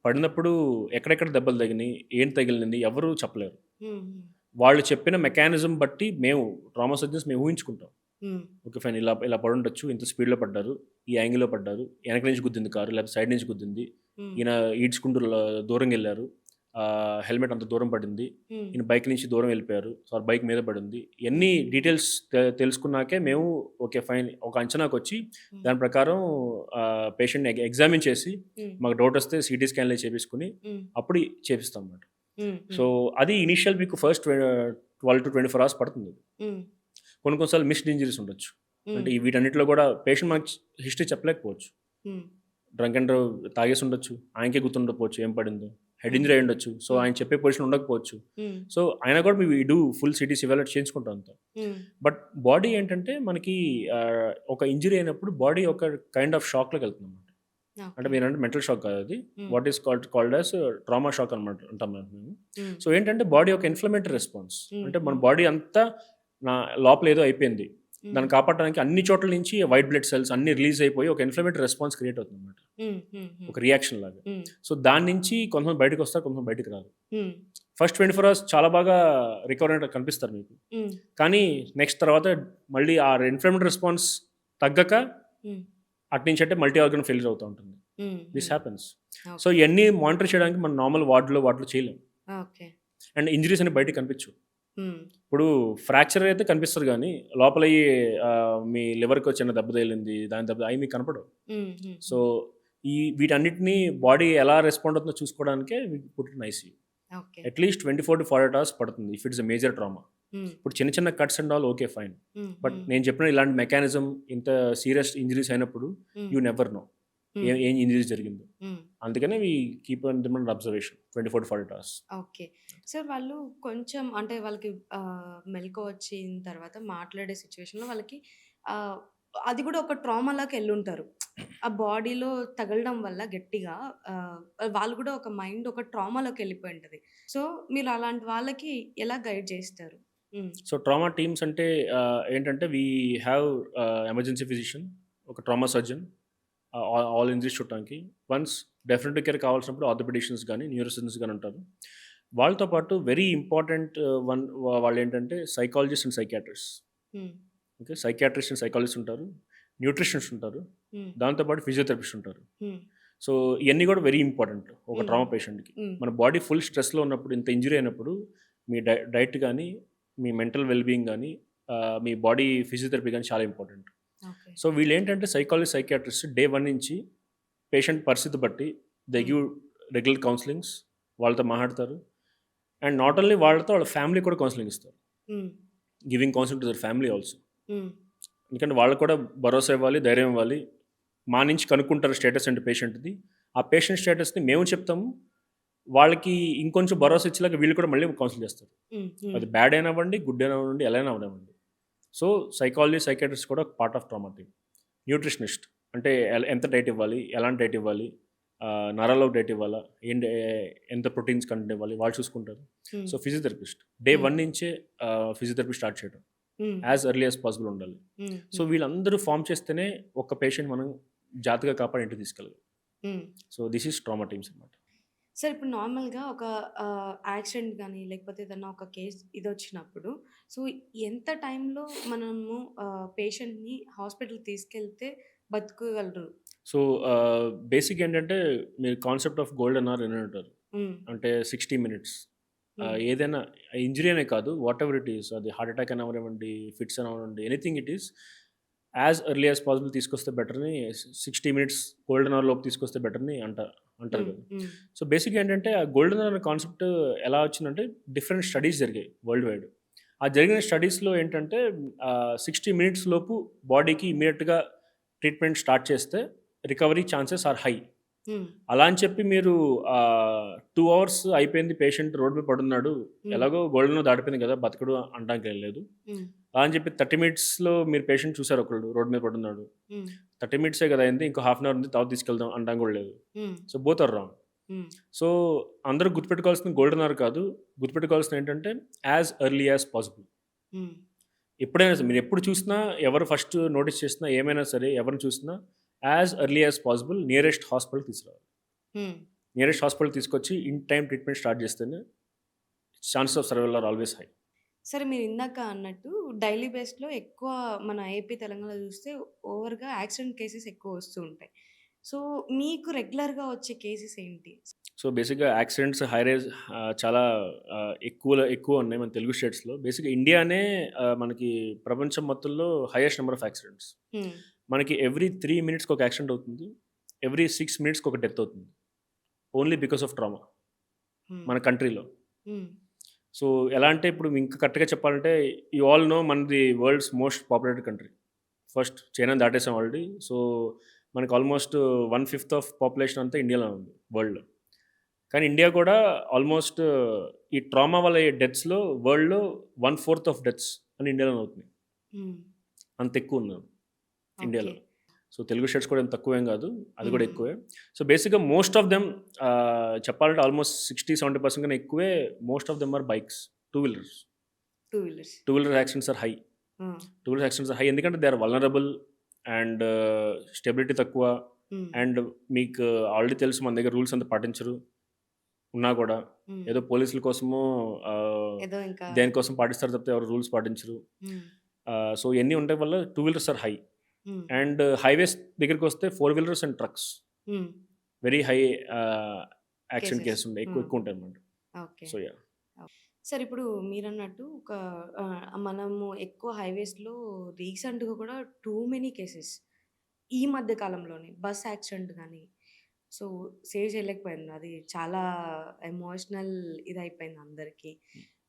పడినప్పుడు ఎక్కడెక్కడ దెబ్బలు తగిలినియి, ఏం తగిలింది ఎవరు చెప్పలేరు. హ్మ్. హ్మ్. వాళ్ళు చెప్పిన మెకానిజం బట్టి మేము ట్రామా సర్జన్స్ మేము ఊహించుకుంటాం. హ్మ్. Okay fine. ఇలా ఇలా పడుండొచ్చు. ఇంత స్పీడ్‌లో పడ్డారు. ఈ యాంగిల్‌లో పడ్డారు. వెనక నుంచి గుద్దింది కారు. లేకపోతే సైడ్ నుంచి గుద్దింది. హ్మ్. ఈయన ఈడ్చుకుంటూ దూరంగెళ్లారు. హెల్మెట్ అంత దూరం పడింది. హ్మ్. ఈయన బైక్ నుంచి దూరం వెళ్ళిపోయారు. సో, బైక్ మీద పడింది. ఇయన్నీ డీటెయిల్స్ తెలుసుకున్నాకే మేము ఓకే ఫైన్ ఒక అంచనాకొచ్చి హ్మ్. దాని ప్రకారం పేషెంట్‌ని ఎగ్జామిన్ చేసి హ్మ్. మాకు డౌటొస్తే సీటీ స్కాన్‌లు చేపించుకొని హ్మ్. అప్పుడు చేపిస్తాం అన్నమాట. హ్మ్. సో, హ్మ్. అది ఇనీషియల్ మీకు ఫస్ట్ 12-24 అవర్స్ పడుతుంది. హ్మ్. కొన్ని సార్లు మిస్డ్ ఇంజరీస్ ఉండొచ్చు. హ్మ్. అంటే వీటన్నిటిలో కూడా పేషెంట్ మనకి హిస్టరీ చెప్పలేకపోవచ్చు. హ్మ్. డ్రంక్ అండ్ డ్రైవ్ తాగేసి ఉండొచ్చు. ఆయనకే గుర్తుండకపోవచ్చు ఏం పడిందో. హెడ్ హ్మ్. ఇంజరీ అయ్యి ఉండొచ్చు. సో, హ్మ్. ఆయన చెప్పే పొజిషన్ ఉండకపోవచ్చు. హ్మ్. సో, అయినా కూడా we do full CTs evaluate చేయించుకుంటాం అంతా. హ్మ్. బట్ బాడీ ఏంటంటే మనకి ఒక ఇంజరీ అయినప్పుడు బాడీ ఒక కైండ్ ఆఫ్ షాక్‌లోకి వెళ్తుందన్నమాట. అంటే ఓకే. మీరంటే మెంటల్ షాక్ కాదు అది. హ్మ్. What is called as trauma shock అనమాట అంటాం మేము. హ్మ్. సో, ఏంటంటే బాడీ ఒక ఇన్‌ఫ్లమేటరీ రెస్పాన్స్. హ్మ్. అంటే మన హ్మ్. బాడీ అంతా నా లోపల ఏదో అయిపోయింది. హ్మ్. దాన్ని కాపాడడానికి అన్ని చోట్ల నుంచి వైట్ బ్లడ్ సెల్స్ అన్నీ రిలీజ్ అయిపోయి ఒక ఇన్‌ఫ్లమేటరీ రెస్పాన్స్ క్రియేట్ అవుతుందన్నమాట. హ్మ్. హ్మ్. హ్మ్. ఒక రియాక్షన్ లాగా. హ్మ్. సో, దాని నుంచి కొంతమంది బయటకొస్తారు. కొంతమంది బయటకి రారు. హ్మ్. ఫస్ట్ 24 అవర్స్ చాలా బాగా రికవర్ అయినట్టు కనిపిస్తారు మీకు. హ్మ్. కానీ నెక్స్ట్ తర్వాత మళ్ళీ ఆ ఇన్‌ఫ్లమేటరీ రెస్పాన్స్ తగ్గక హ్మ్. అటునుంచి అంటే మల్టీ ఆర్గాన్ ఫెయిల్యూర్ అవుతూ ఉంటుంది. హ్మ్. దిస్ హ్మ్. హ్యాపెన్స్. So, okay. ఇయన్నీ మానిటర్ చేయడానికి మనం నార్మల్ వాటిలో చేయలేం. ఓకే. అండ్ ఇంజరీస్ అనేవి బయటకి కనిపించవు. హ్మ్. ఇప్పుడు ఫ్రాక్చర్ అయితే కనిపిస్తది గానీ, లోపల మీ లివర్‌కో చిన్న దెబ్బ తగిలింది. దాని దెబ్బ అయి మీకు కనపడవు. హ్మ్. హ్మ్. సో, హ్మ్. వీటన్నిటిని బాడీ ఎలా రెస్పాండ్ అవుతుందో చూసుకోవడానికే we put in ICU. Okay. At least 24-48 hours పడుతుంది. If it's a major trauma. Hmm. ఇప్పుడు చిన్న చిన్న cuts and all okay fine. Hmm. But hmm. నేను చెప్పిన ఇలాంటి మెకానిజం ఇంత సీరియస్ ఇంజరీస్ అయినప్పుడు hmm. You never know. Hmm. ఏం ఇంజరీస్ జరిగిందో. హ్మ్. అందుకనే we keep on them under observation 24-48 hours. Okay. Sir వాళ్ళు కొంచెం అంటే వాళ్ళకి మెలకువ వచ్చిన తర్వాత మాట్లాడే సిట్యుయేషన్‌లో వాళ్ళకి ఆహ్, అది కూడా ఒక ట్రామాలాగా ఎళ్ళుంటారు. ఆ బాడీలో తగలడం వల్ల గట్టిగా ఆహ్, వాళ్ళు కూడా ఒక మైండ్ ఒక ట్రామాలోకి ఎళ్ళిపోయి ఉంటది. సో, మీరు అలాంటి వాళ్ళకి ఎలా గైడ్ చేస్తారు? హ్మ్. సో, ట్రామా టీమ్స్ అంటే ఏంటంటే వీ హ్యావ్ ఎమర్జెన్సీ ఫిజిషియన్, ఒక ట్రామా సర్జన్ ఆల్ ఇంజరీస్ చూడటానికి. వన్స్ డెఫినెట్ కేర్ కావాల్సినప్పుడు ఆర్థోపెడిషియన్స్ గానీ, న్యూరో సర్జన్స్ గానీ ఉంటారు. వాళ్ళతో పాటు వెరీ ఇంపార్టెంట్ వాళ్ళేంటంటే సైకాలజిస్ట్ అండ్ సైకియాట్రిస్ట్. హ్మ్. ఓకే. సైకియాట్రిస్ట్ అండ్ సైకాలజిస్ట్ ఉంటారు. న్యూట్రిషనిస్ట్ ఉంటారు. హ్మ్. దాంతో పాటు ఫిజియోథెరపిస్ట్ ఉంటారు. హ్మ్. సో, ఇయన్నీ కూడా వెరీ ఇంపార్టెంట్ ఒక హ్మ్. ట్రామా పేషెంట్‌కి. హ్మ్. మన బాడీ ఫుల్ స్ట్రెస్‌లో ఉన్నప్పుడు, ఇంత ఇంజ్యూరీ అయినప్పుడు మీ డైట్ గానీ, మీ మెంటల్ వెల్ బీయింగ్ గానీ, మీ బాడీ ఫిజియోథెరపీ గానీ చాలా ఇంపార్టెంట్. ఓకే. సో, వీళ్ళేంటంటే సైకాలజిస్ట్, సైకియాట్రిస్ట్ డే 1 నుంచి పేషెంట్ పరిస్థితి బట్టి they hmm. Give regular counsellings. వాళ్ళతో మాట్లాడతారు. అండ్ నాట్ ఓన్లీ వాళ్ళతో వాళ్ళ ఫ్యామిలీకి కూడా కౌన్సెలింగ్ ఇస్తారు. హ్మ్. Giving counselling to their family also. హ్మ్. ఎందుకంటే వాళ్ళకి కూడా భరోసా ఇవ్వాలి, ధైర్యం ఇవ్వాలి. మా నుంచి కనుక్కుంటారు స్టేటస్ ఏంటి పేషెంట్‌ది. ఆ పేషెంట్ స్టేటస్‌ని మేము చెప్తాము. వాళ్ళకి ఇంకొంచెం భరోసా ఇచ్చేలాగా వీళ్ళు కూడా మళ్ళీ కౌన్సిల్ చేస్తారు. హ్మ్. హ్మ్. అది బ్యాడ్ అయినవ్వండి, గుడ్ అయినవ్వండి, ఎలా అయినా అవనివ్వండి. సో, సైకాలజీ, సైకియాట్రిస్ట్ కూడా part of trauma team. Nutritionist అంటే ఎంత డైట్ ఇవ్వాలి, ఎలాంటి డైట్ ఇవ్వాలి, నరాలకు డైట్ ఇవ్వాలా, ఎంత ప్రోటీన్స్ కంటెంట్ ఇవ్వాలి వాళ్ళు చూసుకుంటారు. హ్మ్. సో, ఫిజియోథెరపిస్ట్ డే హ్మ్. 1 నుంచే ఫిజియోథెరపీ స్టార్ట్ చేయడం. హ్మ్. యాజ్ ఎర్లీ యాజ్ పాసిబుల్ ఉండాలి. హ్మ్. సో, హ్మ్. వీళ్ళందరూ ఫార్మ్ చేస్తేనే ఒక పేషెంట్ మనం జాగ్రత్తగా కాపాడి ఇంటికి తీసుకెళ్ళాలి. హ్మ్. So, this is trauma teams అన్నమాట. సార్ ఇప్పుడు నార్మల్‌గా ఒక యాక్సిడెంట్ గాని, లేకపోతే ఏదన్నా ఒక కేస్ ఇదొచ్చినప్పుడు, సో, ఎంత టైంలో మనము పేషెంట్‌ని హాస్పిటల్‌కి తీసుకెళ్తే బతుకగలరు? సో, బేసిక్ ఏంటంటే మీరు కాన్సెప్ట్ ఆఫ్ గోల్డెన్ అవర్ వినే ఉంటారు. హ్మ్. అంటే 60 మినిట్స్. హ్మ్. ఏదైనా ఇంజరీ అనే కాదు, వాటెవర్ ఇట్ ఈస్, అది హార్ట్ అటాక్ అని అవ్వనివ్వండి, ఫిట్స్ అని అవ్వనివ్వండి, anything it is as early as possible తీసుకొస్తే బెటర్‌ని 60 మినిట్స్ గోల్డెన్ అవర్ లోపు తీసుకొస్తే బెటర్‌ని అంటారు హ్మ్. కదా! హ్మ్. సో, బేసిక్‌గా ఏంటంటే ఆ గోల్డెన్ అవర్ అనే కాన్సెప్ట్ ఎలా వచ్చిందంటే డిఫరెంట్ స్టడీస్ జరిగాయి వరల్డ్ వైడ్. ఆ జరిగిన స్టడీస్‌లో ఏంటంటే 60 మినిట్స్ లోపు బాడీకి ఇమ్మీడియేట్‌గా ట్రీట్మెంట్ స్టార్ట్ చేస్తే రికవరీ ఛాన్సెస్ ఆర్ హై. హ్మ్. అలా అని చెప్పి మీరు 2 అవర్స్ అయిపోయింది, పేషెంట్ రోడ్ మీద పడున్నాడు, హ్మ్. ఎలాగో గోల్డెన్ అవర్ దాటిపోయింది కదా, బతకడు అనడానికి లేదు. హ్మ్. అలా అని చెప్పి 30 మినిట్స్‌లో మీరు పేషెంట్ చూసారు ఒకళ్ళు రోడ్ మీద పడున్నాడు. హ్మ్. 30 మినిట్సే కదా అయింది, ఇంకో హాఫ్ అన్ అవర్ ఉంది, తర్వాత తీసుకెళ్దాం అనడానికి కూడా లేదు. హ్మ్. So, both are wrong. హ్మ్. సో, అందరూ గుర్తుపెట్టుకోవాల్సింది గోల్డెన్ అవర్ కాదు. గుర్తుపెట్టుకోవాల్సింది ఏంటంటే యాజ్ ఎర్లీ యాజ్ పాసిబుల్. హ్మ్. ఎప్పుడైనా సరే మీరు ఎప్పుడు చూసినా, ఎవరు ఫస్ట్ నోటీస్ చేసినా, ఏమైనా సరే ఎవరిని చూసినా as early as possible nearest హాస్పిటల్‌కి తీసుకురావాలి. హ్మ్. నియరెస్ట్ హాస్పిటల్ తీసుకొచ్చి ఇన్ టైమ్ ట్రీట్మెంట్ స్టార్ట్ చేస్తేనే chances of survival are always high. సరే మీరిందాక అన్నట్టు డైలీ బేస్‌లో ఎక్కువ మన ఏపీ, తెలంగాణలో చూస్తే ఓవర్‌గా యాక్సిడెంట్ కేసెస్ ఎక్కువ వస్తూ ఉంటాయి. సో, మీకు రెగ్యులర్‌గా వచ్చే కేసెస్ ఏంటి? సో, బేసిక్‌గా యాక్సిడెంట్స్ చాలా ఎక్కువ ఉన్నాయి మన తెలుగు స్టేట్స్‌లో. బేసిక్‌గా ఇండియానే మనకి ప్రపంచం మొత్తంలో హైయెస్ట్ నంబర్ ఆఫ్ యాక్సిడెంట్స్. హ్మ్. మనకి ఎవ్రీ 3 మినిట్స్‌కి ఒక యాక్సిడెంట్ అవుతుంది. ఎవ్రీ 6 మినిట్స్‌కి ఒక డెత్ అవుతుంది. ఓన్లీ బికాస్ ఆఫ్ ట్రామా హ్మ్. మన కంట్రీలో. హ్మ్. సో, ఎలా అంటే ఇప్పుడు ఇంకా కరెక్ట్‌గా చెప్పాలంటే యూ ఆల్ నో మనది world's most populated country. First చైనాని దాటేసాం ఆల్రెడీ. సో, మనకి ఆల్మోస్ట్ 1/5 ఆఫ్ పాపులేషన్ అంతా ఇండియాలో ఉంది వరల్డ్‌లో. కానీ ఇండియా కూడా ఆల్మోస్ట్ ఈ ట్రామా వల్ల అయ్యే డెత్స్‌లో వరల్డ్‌లో 1/4 ఆఫ్ డెత్స్ అని ఇండియాలోనే అవుతున్నాయి. హ్మ్. అంత ఎక్కువ ఉన్నారు ఓకే. ఇండియాలో. సో, తెలుగు స్టేట్స్ కూడా ఏం తక్కువేం కాదు. అది కూడా హ్మ్. ఎక్కువే. సో, బేసిక్‌గా మోస్ట్ ఆఫ్ దెమ్ చెప్పాలంటే ఆల్మోస్ట్ 60, 70% కన్నా ఎక్కువే. Most of them are bikes, two wheelers. Two wheelers. Two wheeler accidents are high. Ah! Two wheeler accidents are high ఎందుకంటే they are vulnerable and stability తక్కువ. హ్మ్. అండ్ మీకు ఆల్రెడీ తెలుసు మన దగ్గర రూల్స్ అంతా పాటించరు. ఉన్నా కూడా హ్మ్. ఏదో పోలీసుల కోసమో ఆహ్, ఏదో ఇంకా దేనికోసం పాటిస్తారు తప్పితే ఎవరు రూల్స్ పాటించరు. హ్మ్. సో, ఇయన్నీ ఉండడం వల్ల two wheelers are high. Hmm. And highways దగ్గరికొస్తే four wheelers and trucks hmm. Very high ah, accident cases. Cases ఉంటాయి. హ్మ్. ఎక్కువ ఉంటాయన్నమాట. ఓకే. So, yeah! సరే ఇప్పుడు మీరన్నట్టు ఒక మనము ఎక్కువ హైవేస్‌లో రీసెంట్‌గా కూడా టూ మెనీ కేసెస్ ఈ మధ్య కాలంలోనే బస్ యాక్సిడెంట్ గాని, సో సేవ్ చేయలేకపోయాను. అది చాలా ఎమోషనల్ ఇదయిపోయింది అందరికి.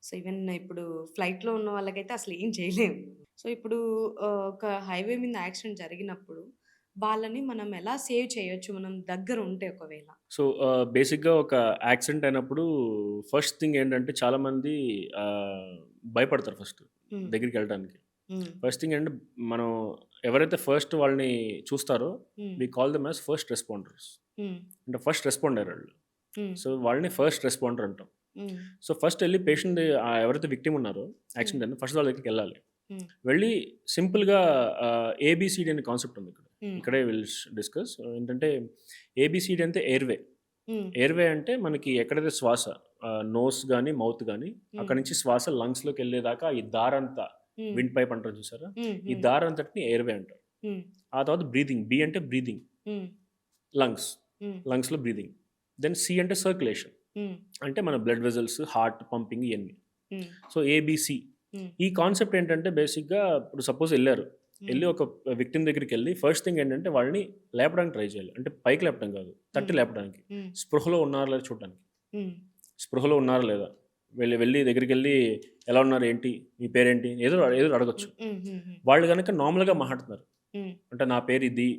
సో ఈవెన్ ఇప్పుడు ఫ్లైట్‌లో ఉన్న వాళ్ళకైతే అసలు ఏం చేయలేము. సో ఇప్పుడు ఒక హైవే మీద యాక్సిడెంట్ జరిగినప్పుడు వాళ్ళని మనం ఎలా సేవ్ చేయొచ్చు మనం దగ్గర ఉంటే ఒకవేళ? సో, బేసిక్‌గా ఒక యాక్సిడెంట్ అయినప్పుడు ఫస్ట్ థింగ్ ఏంటంటే చాలామంది ఆహ్, భయపడతారు ఫస్ట్ హ్మ్. దగ్గరికెళ్ళడానికి. హ్మ్. ఫస్ట్ థింగ్ ఏంటంటే మనం ఎవరైతే ఫస్ట్ వాళ్ళని చూస్తారో హ్మ్. We call them as first responders. హ్మ్. అంటే ఫస్ట్ రెస్పాండర్ ఆళ్ళు. హ్మ్. సో, వాళ్ళని ఫస్ట్ రెస్పాండర్ అంటాం. హ్మ్. సో, ఫస్ట్ ఎళ్లి పేషెంట్ ఎవరైతే విక్టిమ్ ఉన్నారో హ్మ్. యాక్సిడెంట్ అయిన ఫస్ట్ వాళ్ళ దగ్గరికెళ్ళాలి. హ్మ్. వెళ్ళి సింపుల్‌గా ఏబీసీడీ అనే కాన్సెప్ట్ ఉంది ఇక్కడ. హ్మ్. ఇక్కడే విల్ డిస్కస్. ఏంటంటే ఏబీసీడీ అంటే ఎయిర్‌వే. హ్మ్. ఎయిర్‌వే అంటే మనకి ఎక్కడైతే శ్వాస నోస్ గాని, మౌత్ గాని హ్మ్. అక్కడి నుంచి శ్వాస లంగ్స్‌లోకెళ్ళేదాకా ఈ దారంతా హ్మ్. విండ్ పైప్ అంటారు చూసారా? హ్మ్. ఈ హ్మ్. దారంతటిని ఎయిర్‌వే అంటారు. హ్మ్. ఆ తర్వాత బ్రీతింగ్. బి అంటే బ్రీతింగ్. హ్మ్. లంగ్స్. హ్మ్. లంగ్స్‌లో బ్రీతింగ్. దెన్ సి అంటే సర్క్యులేషన్. హ్మ్. అంటే మన బ్లడ్ వెసల్స్, హార్ట్ పంపింగ్ ఇయన్నీ. హ్మ్. So, ABC. హ్మ్. ఈ కాన్సెప్ట్ ఏంటంటే బేసిక్‌గా ఇప్పుడు సపోజ్ ఎళ్లారు. హ్మ్. ఎళ్లి ఒక విక్టిమ్ దగ్గరికెళ్లి ఫస్ట్ థింగ్ ఏంటంటే వాళ్ళని లేపడానికి ట్రై చేయాలి. అంటే పైకి లేపడం కాదు, తట్టి హ్మ్. లేపడానికి. హ్మ్. స్పృహలో ఉన్నారా లేదా చూడడానికి. హ్మ్. స్పృహలో ఉన్నారా లేదా? వెళ్లి దగ్గరికెళ్లి ఎలా ఉన్నారు? ఏంటి? మీ పేరేంటి? ఏదో ఏదో అడగొచ్చు. హ్మ్. హ్మ్. హ్మ్. హ్మ్. వాళ్ళు గనక నార్మల్‌గా మాట్లాడుతున్నారు. హ్మ్. అంటే నా పేరు ఇది.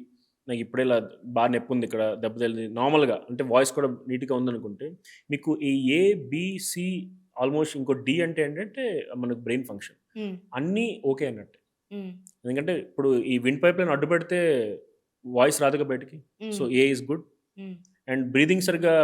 నాకు ఇప్పుడే ఇలా బాగా నొప్పుంది ఇక్కడ. దెబ్బ తగిలింది. నార్మల్‌గా అంటే వాయిస్ కూడా నీట్‌గా ఉందనుకుంటే మీకు ఈ ఏ, బి, సి ఆల్మోస్ట్ ఇంకో డి అంటే ఏంటంటే మనకు బ్రెయిన్ ఫంక్షన్. హ్మ్. అన్నీ ఓకే అన్నట్టే. హ్మ్. ఎందుకంటే ఇప్పుడు ఈ విండ్ పైప్‌లైన్ అడ్డుపెడితే వాయిస్ రాదుగా బయటికి. సో, హ్మ్. ఏ ఈస్ గుడ్. హ్మ్. అండ్ బ్రీతింగ్ సరిగ్గా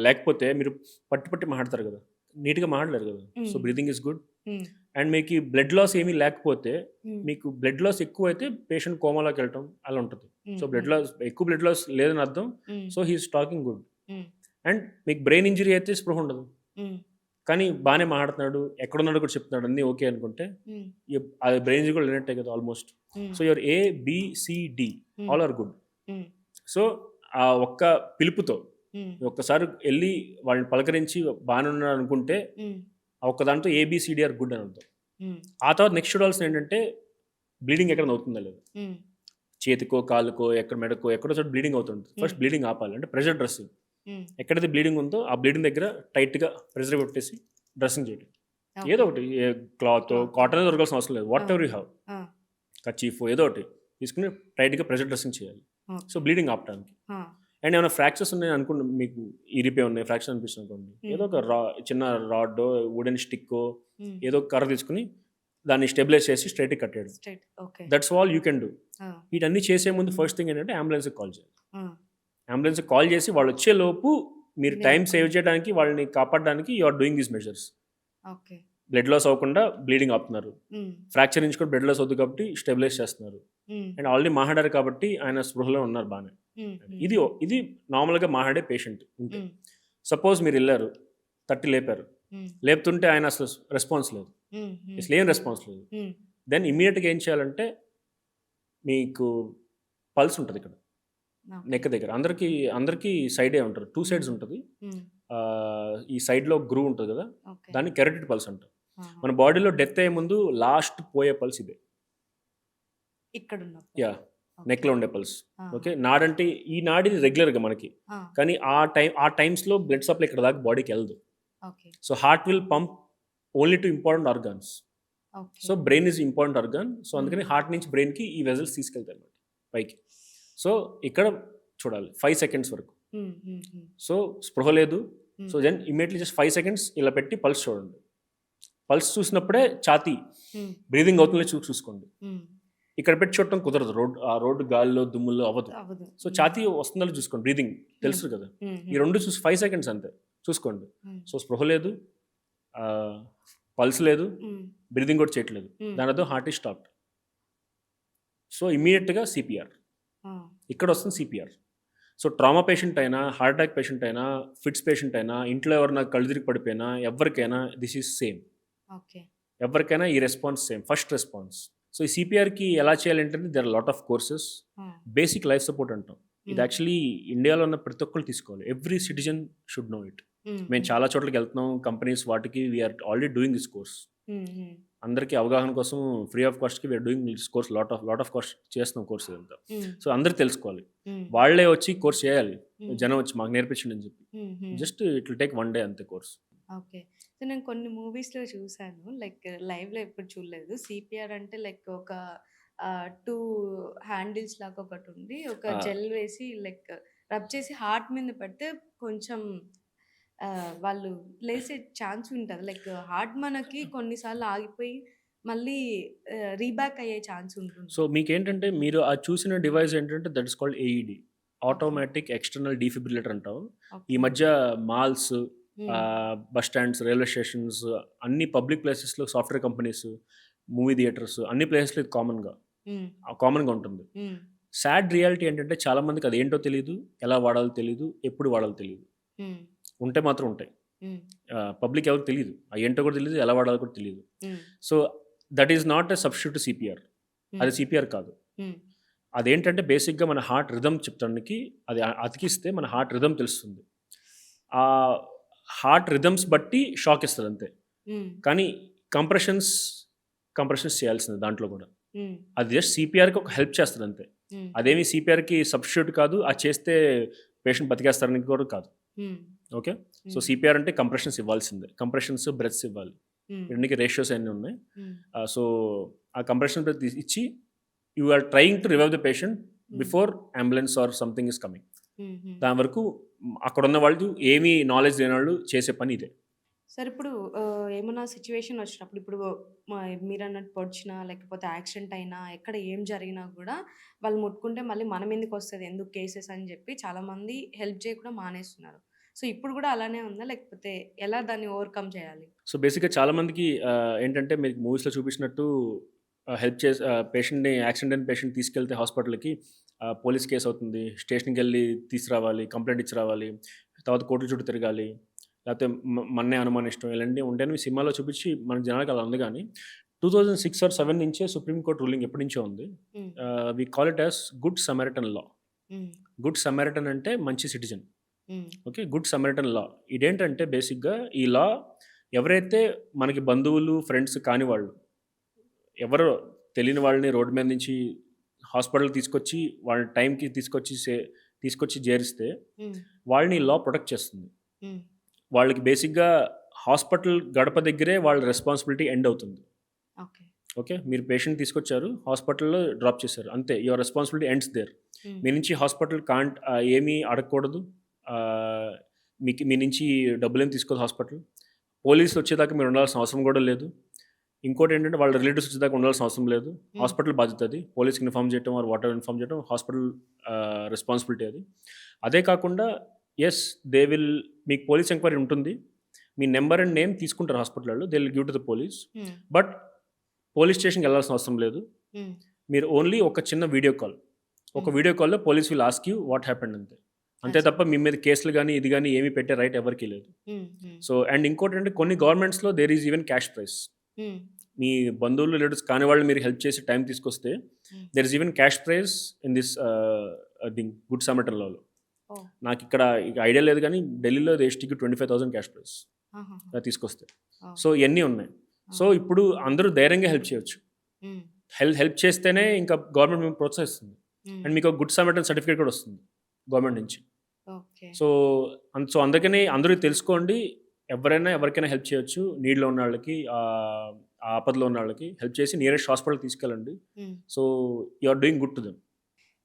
లేకపోతే మీరు పట్టి మాట్లాడతారు కదా! నీట్‌గా మాట్లాడలేరు కదా! సో, హ్మ్. Breathing is good. హ్మ్. అండ్ మీకు ఈ బ్లడ్ లాస్ ఏమీ లేకపోతే హ్మ్. మీకు బ్లడ్ లాస్ ఎక్కువైతే పేషెంట్ కోమాలోకెళ్ళటం అలా ఉంటది. సో, హ్మ్. హ్మ్. ఎక్కువ బ్లడ్ లాస్ లేదని అర్థం. హ్మ్. So, he is talking good. హ్మ్. అండ్ మీకు బ్రెయిన్ ఇంజరీ అయితే స్పృహ ఉండదు. కానీ బాగానే మాట్లాడుతున్నాడు, ఎక్కడున్నాడో కూడా చెప్తున్నాడు, అన్నీ ఓకే అనుకుంటే అది బ్రెయిన్ ఇంజరీ కూడా లేనట్టే కదా almost. So your ABCD all are good. So ఆ ఒక్క పిలుపుతో ఒక్కసారి వెళ్ళి వాళ్ళని పలకరించి బాగానే ఉన్నాడు అనుకుంటే ఆ ఒక్క దాంతో ABCD ఆర్ గుడ్ అని అర్థం. ఆ తర్వాత నెక్స్ట్ చూడాల్సిన ఏంటంటే బ్లీడింగ్ ఎక్కడ అవుతుందా లేదు, చేతికో కాలుకో ఎక్కడ మెడకో ఎక్కడో చోట బ్లీడింగ్ అవుతుంది. ఫస్ట్ బ్లీడింగ్ ఆపాలి, అంటే ప్రెషర్ డ్రెస్సింగ్. ఎక్కడైతే బ్లీడింగ్ ఉందో ఆ బ్లీడింగ్ దగ్గర టైట్గా ప్రెషర్ పెట్టేసి డ్రెస్సింగ్ చేయడం. ఏదో ఒకటి క్లాత్ కాటన్ దొరకాల్సిన అవసరం లేదు, what ever you have, kerchief ఏదో ఒకటి తీసుకుని టైట్గా ప్రెషర్ డ్రెస్సింగ్ చేయాలి. సో బ్లీడింగ్ ఆపడానికి. అండ్ ఏమైనా ఫ్రాక్చర్స్ ఉన్నాయి అనుకోండి, మీకు ఇరిపే ఉన్నాయి ఫ్రాక్చర్ అనిపిస్తుంది అనుకోండి, ఏదో ఒక చిన్న రాడ్ వుడెన్ స్టిక్ ఏదో ఒక కర్ర తీసుకుని దాన్ని స్టెబిలైజ్ చేసి స్ట్రైట్గా కట్టేయడం. That's all you can do. వీటన్నీ చేసే ముందు ఫస్ట్ థింగ్ ఏంటంటే అంబులెన్స్కి కాల్ చేయాలి. అంబులెన్స్కి కాల్ చేసి వాళ్ళు వచ్చే లోపు మీరు టైం సేవ్ చేయడానికి, వాళ్ళని కాపాడడానికి you are doing these measures. Blood loss అవ్వకుండా బ్లీడింగ్ ఆపుతున్నారు, ఫ్రాక్చర్ నుంచి కూడా బ్లడ్ లాస్ అవుతుంది కాబట్టి స్టెబిలైజ్ చేస్తున్నారు. అండ్ ఆల్రెడీ మాట్లాడారు కాబట్టి ఆయన స్పృహలో ఉన్నారు బాగానే. ఇది నార్మల్గా మాట్లాడే పేషెంట్ ఉంటే. సపోజ్ మీరు వెళ్ళారు, తట్టి లేపారు, లేపుతుంటే ఆయన అసలు రెస్పాన్స్ లేదు, అసలు ఏం రెస్పాన్స్ లేదు, దెన్ ఇమీడియట్గా ఏం చేయాలంటే మీకు పల్స్ ఉంటుంది ఇక్కడ నెక్ దగ్గర. అందరికీ సైడే ఉంటారు, 2 సైడ్స్ ఉంటుంది. ఈ సైడ్లో గ్రూ ఉంటుంది కదా, దాన్ని కెరటిడ్ పల్స్ అంటారు. మన బాడీలో డెత్ అయ్యే ముందు లాస్ట్ పోయే పల్స్ ఇదే, యా నెక్లో ఉండే పల్స్. ఓకే, నాడంటే ఈ నాడి రెగ్యులర్గా మనకి, కానీ ఆ టైమ్స్లో బ్లడ్ సప్లై ఇక్కడ దాకా బాడీకి వెళ్ళదు. So heart will pump only to important organs. So brain is important organ. So అందుకని హార్ట్ నుంచి బ్రెయిన్కి ఈ వెజల్స్ తీసుకెళ్తాయి అన్నమాట పైకి. సో ఇక్కడ చూడాలి 5 seconds వరకు. సో స్పృహ లేదు, so then immediately just 5 seconds ఇలా పెట్టి పల్స్ చూడండి. పల్స్ చూసినప్పుడే ఛాతీ బ్రీదింగ్ అవుతుందో చూసుకోండి. ఇక్కడ పెట్టి చూడటం కుదరదు, రోడ్డు గాలిలో దుమ్ముల్లో అవ్వదు. సో ఛాతీ వస్తుందో చూసుకోండి, బ్రీదింగ్ తెలుసు కదా. ఈ రెండు చూసి 5 seconds అంతే చూసుకోండి. సో స్పృహ లేదు, పల్స్ లేదు, బ్రీదింగ్ కూడా చేయట్లేదు, దాని అర్థం హార్ట్ ఈజ్ స్టాప్డ్. సో ఇమీడియట్గా CPR ఇక్కడ వస్తుంది. CPR. సో ట్రామా పేషెంట్ అయినా, హార్ట్ అటాక్ పేషెంట్ అయినా, ఫిట్స్ పేషెంట్ అయినా, ఇంట్లో ఎవరైనా కళ్ళు తిరిగి పడిపోయినా, ఎవరికైనా దిస్ ఈజ్ సేమ్. ఎవరికైనా ఈ response same, first response. So ఈ CPRకి ఎలా చేయాలంటే there are lot of courses. Basic life support అంటాం. ఇది యాక్చువల్లీ ఇండియాలో ఉన్న ప్రతి ఒక్కరు తీసుకోవాలి. Every citizen should know it. మేము చాలా చోట్లకి వెళ్తున్నాం, కంపెనీస్ వాటికి we're already doing this course. అందరికీ అవగాహన కోసం ఫ్రీ ఆఫ్ కాస్ట్కి we're doing this course. Lot of cost చేస్తున్నాం కోర్స్ ఇదంతా. సో అందరు తెలుసుకోవాలి, వాళ్ళే వచ్చి కోర్స్ చేయాలి, జనం వచ్చి మాకు నేర్పించండి అని చెప్పి. Just it will take 1 day అంతే కోర్స్. ఓకే. సో నేను కొన్ని మూవీస్లో చూసాను, లైక్ లైవ్లో ఎప్పుడు చూడలేదు. CPR అంటే లైక్ ఒక 2 హ్యాండిల్స్ లాగా ఒకటి ఉంది, ఒక జెల్ వేసి లైక్ రబ్ చేసి హార్ట్ మీద పెడితే కొంచెం వాళ్ళు లేసే ఛాన్స్ ఉంటుంది. లైక్ హార్ట్ మనకి కొన్నిసార్లు ఆగిపోయి మళ్ళీ రీబ్యాక్ అయ్యే ఛాన్స్ ఉంటుంది. సో మీకేంటంటే మీరు ఆ చూసిన డివైస్ ఏంటంటే that is called AED, automatic external defibrillator అంటాం. ఈ మధ్య malls, bus stands, railway stations, అన్ని పబ్లిక్ ప్లేసెస్లో సాఫ్ట్వేర్ కంపెనీస్, మూవీ థియేటర్స్, అన్ని ప్లేసెస్లో ఇది కామన్గా ఉంటుంది. సాడ్ రియాలిటీ ఏంటంటే చాలా మందికి అది ఏంటో తెలియదు, ఎలా వాడాలో తెలియదు, ఎప్పుడు వాడాలో తెలియదు. ఉంటే మాత్రం ఉంటాయి, పబ్లిక్ ఎవరికి తెలియదు, అది ఏంటో కూడా తెలియదు, ఎలా వాడాలో కూడా తెలియదు. So that is not a substitute CPR. అది CPR కాదు. అదేంటంటే బేసిక్గా మన హార్ట్ రిథమ్ చెప్తానికి అది అతికిస్తే మన హార్ట్ రిథమ్ తెలుస్తుంది. ఆ హార్ట్ రిథమ్స్ బట్టి షాక్ ఇస్తుంది అంతే. కానీ కంప్రెషన్స్ చేయాల్సింది దాంట్లో కూడా. అది జస్ట్ CPRకి ఒక హెల్ప్ చేస్తుంది అంతే. అదేమి CPRకి సబ్స్టిట్యూట్ కాదు, అది చేస్తే పేషెంట్ బతికేస్తారని కూడా కాదు. ఓకే, సో CPR అంటే కంప్రెషన్స్ ఇవ్వాల్సిందే, కంప్రెషన్స్ బ్రెత్స్ ఇవ్వాలి, రెండుకి రేషియోస్ అన్నీ ఉన్నాయి. సో ఆ కంప్రెషన్ బ్రెత్ ఇచ్చి you are trying to revive the patient before ambulance or something is coming. దాని వరకు అక్కడ ఉన్న వాళ్ళు ఏమీ నాలెడ్జ్ లేని వాళ్ళు చేసే పని ఇదే. సార్ ఇప్పుడు ఏమన్నా సిచ్యువేషన్ వచ్చినప్పుడు, ఇప్పుడు మీరు అన్నట్టు పొడిచినా లేకపోతే యాక్సిడెంట్ అయినా ఎక్కడ ఏం జరిగినా కూడా వాళ్ళు ముట్టుకుంటే మళ్ళీ మన మీదకి వస్తుంది, ఎందుకు కేసెస్ అని చెప్పి చాలామంది హెల్ప్ చేయకుండా మానేస్తున్నారు. సో ఇప్పుడు కూడా అలానే ఉందా, లేకపోతే ఎలా దాన్ని ఓవర్కమ్ చేయాలి? సో బేసిక్గా చాలామందికి ఏంటంటే మీకు మూవీస్లో చూపించినట్టు హెల్ప్ చేసి పేషెంట్ని, యాక్సిడెంట్ అయిన పేషెంట్ తీసుకెళ్తే హాస్పిటల్కి పోలీస్ కేసు అవుతుంది, స్టేషన్కి వెళ్ళి తీసుకురావాలి, కంప్లైంట్ ఇచ్చి రావాలి, తర్వాత కోర్టుల చుట్టూ తిరగాలి, లేకపోతే మన్నే అనుమానిష్టం ఇలాంటివి ఉంటాయని సినిమాలో చూపించి మన జనాలకు అలా ఉంది. కానీ 2006 ఆర్ 7 నుంచే సుప్రీంకోర్టు రూలింగ్ ఎప్పటి నుంచో ఉంది. We call it as good Samaritan law. Good samaritan అంటే మంచి citizen. Okay, good Samaritan law ఇదేంటంటే బేసిక్గా ఈ లా ఎవరైతే మనకి బంధువులు ఫ్రెండ్స్ కాని వాళ్ళు, ఎవరో తెలియని వాళ్ళని రోడ్డు మీద నుంచి హాస్పిటల్ తీసుకొచ్చి వాళ్ళ టైంకి తీసుకొచ్చి చేరిస్తే వాళ్ళని ఈ లా ప్రొటెక్ట్ చేస్తుంది. వాళ్ళకి బేసిక్గా హాస్పిటల్ గడప దగ్గరే వాళ్ళ రెస్పాన్సిబిలిటీ ఎండ్ అవుతుంది. ఓకే, మీరు పేషెంట్ తీసుకొచ్చారు, హాస్పిటల్లో డ్రాప్ చేశారు, అంతే, యువర్ రెస్పాన్సిబిలిటీ ఎండ్స్ దేర్. మీ నుంచి హాస్పిటల్ ఏమీ అడగకూడదు, మీ నుంచి డబ్బులు ఏమి తీసుకోదు హాస్పిటల్. పోలీసులు వచ్చేదాకా మీరు ఉండాల్సిన అవసరం కూడా లేదు. ఇంకోటి ఏంటంటే వాళ్ళ రిలేటివ్స్ వచ్చేదాకా ఉండాల్సిన అవసరం లేదు. హాస్పిటల్ బాధ్యత అది. పోలీస్కి ఇన్ఫార్మ్ చేయడం వారు వాటర్ ఇన్ఫార్మ్ చేయడం హాస్పిటల్ రెస్పాన్సిబిలిటీ అది. అదే కాకుండా ఎస్ దే విల్, మీకు పోలీస్ ఎంక్వైరీ ఉంటుంది, మీ నెంబర్ అండ్ నేమ్ తీసుకుంటారు హాస్పిటల్లో, they will give to the police. But police స్టేషన్కి వెళ్ళాల్సిన అవసరం లేదు. మీరు ఓన్లీ ఒక చిన్న వీడియో కాల్లో police will ask you what happened అంతే తప్ప మీ మీద కేసులు కానీ ఇది కానీ ఏమీ పెట్టే రైట్ ఎవరికి లేదు. సో అండ్ ఇంకోటి అంటే కొన్ని గవర్నమెంట్స్లో there is even cash prize. మీ బంధువులు రిలేటివ్స్ కాని వాళ్ళు మీరు హెల్ప్ చేసి టైం తీసుకొస్తే there is even cash prize in this good Samaritan లాలో. నాకు ఇక్కడ ఐడియా లేదు కానీ ఢిల్లీలో ఎస్టీకి 25,000 క్యాష్ ప్రైజ్ తీసుకొస్తే. సో ఇవన్నీ ఉన్నాయి. సో ఇప్పుడు అందరూ ధైర్యంగా హెల్ప్ చేయొచ్చు. హెల్ప్ చేస్తేనే ఇంకా గవర్నమెంట్ మేము ప్రోత్సహిస్తుంది. అండ్ మీకు గుడ్ సమరిటన్ సర్టిఫికేట్ కూడా వస్తుంది గవర్నమెంట్ నుంచి. సో అందుకని అందరూ తెలుసుకోండి, ఎవరికైనా హెల్ప్ చేయొచ్చు. నీడ్లో ఉన్న వాళ్ళకి, ఆపదలో ఉన్న వాళ్ళకి హెల్ప్ చేసి నియరెస్ట్ హాస్పిటల్ తీసుకెళ్ళండి. So you are doing good to them.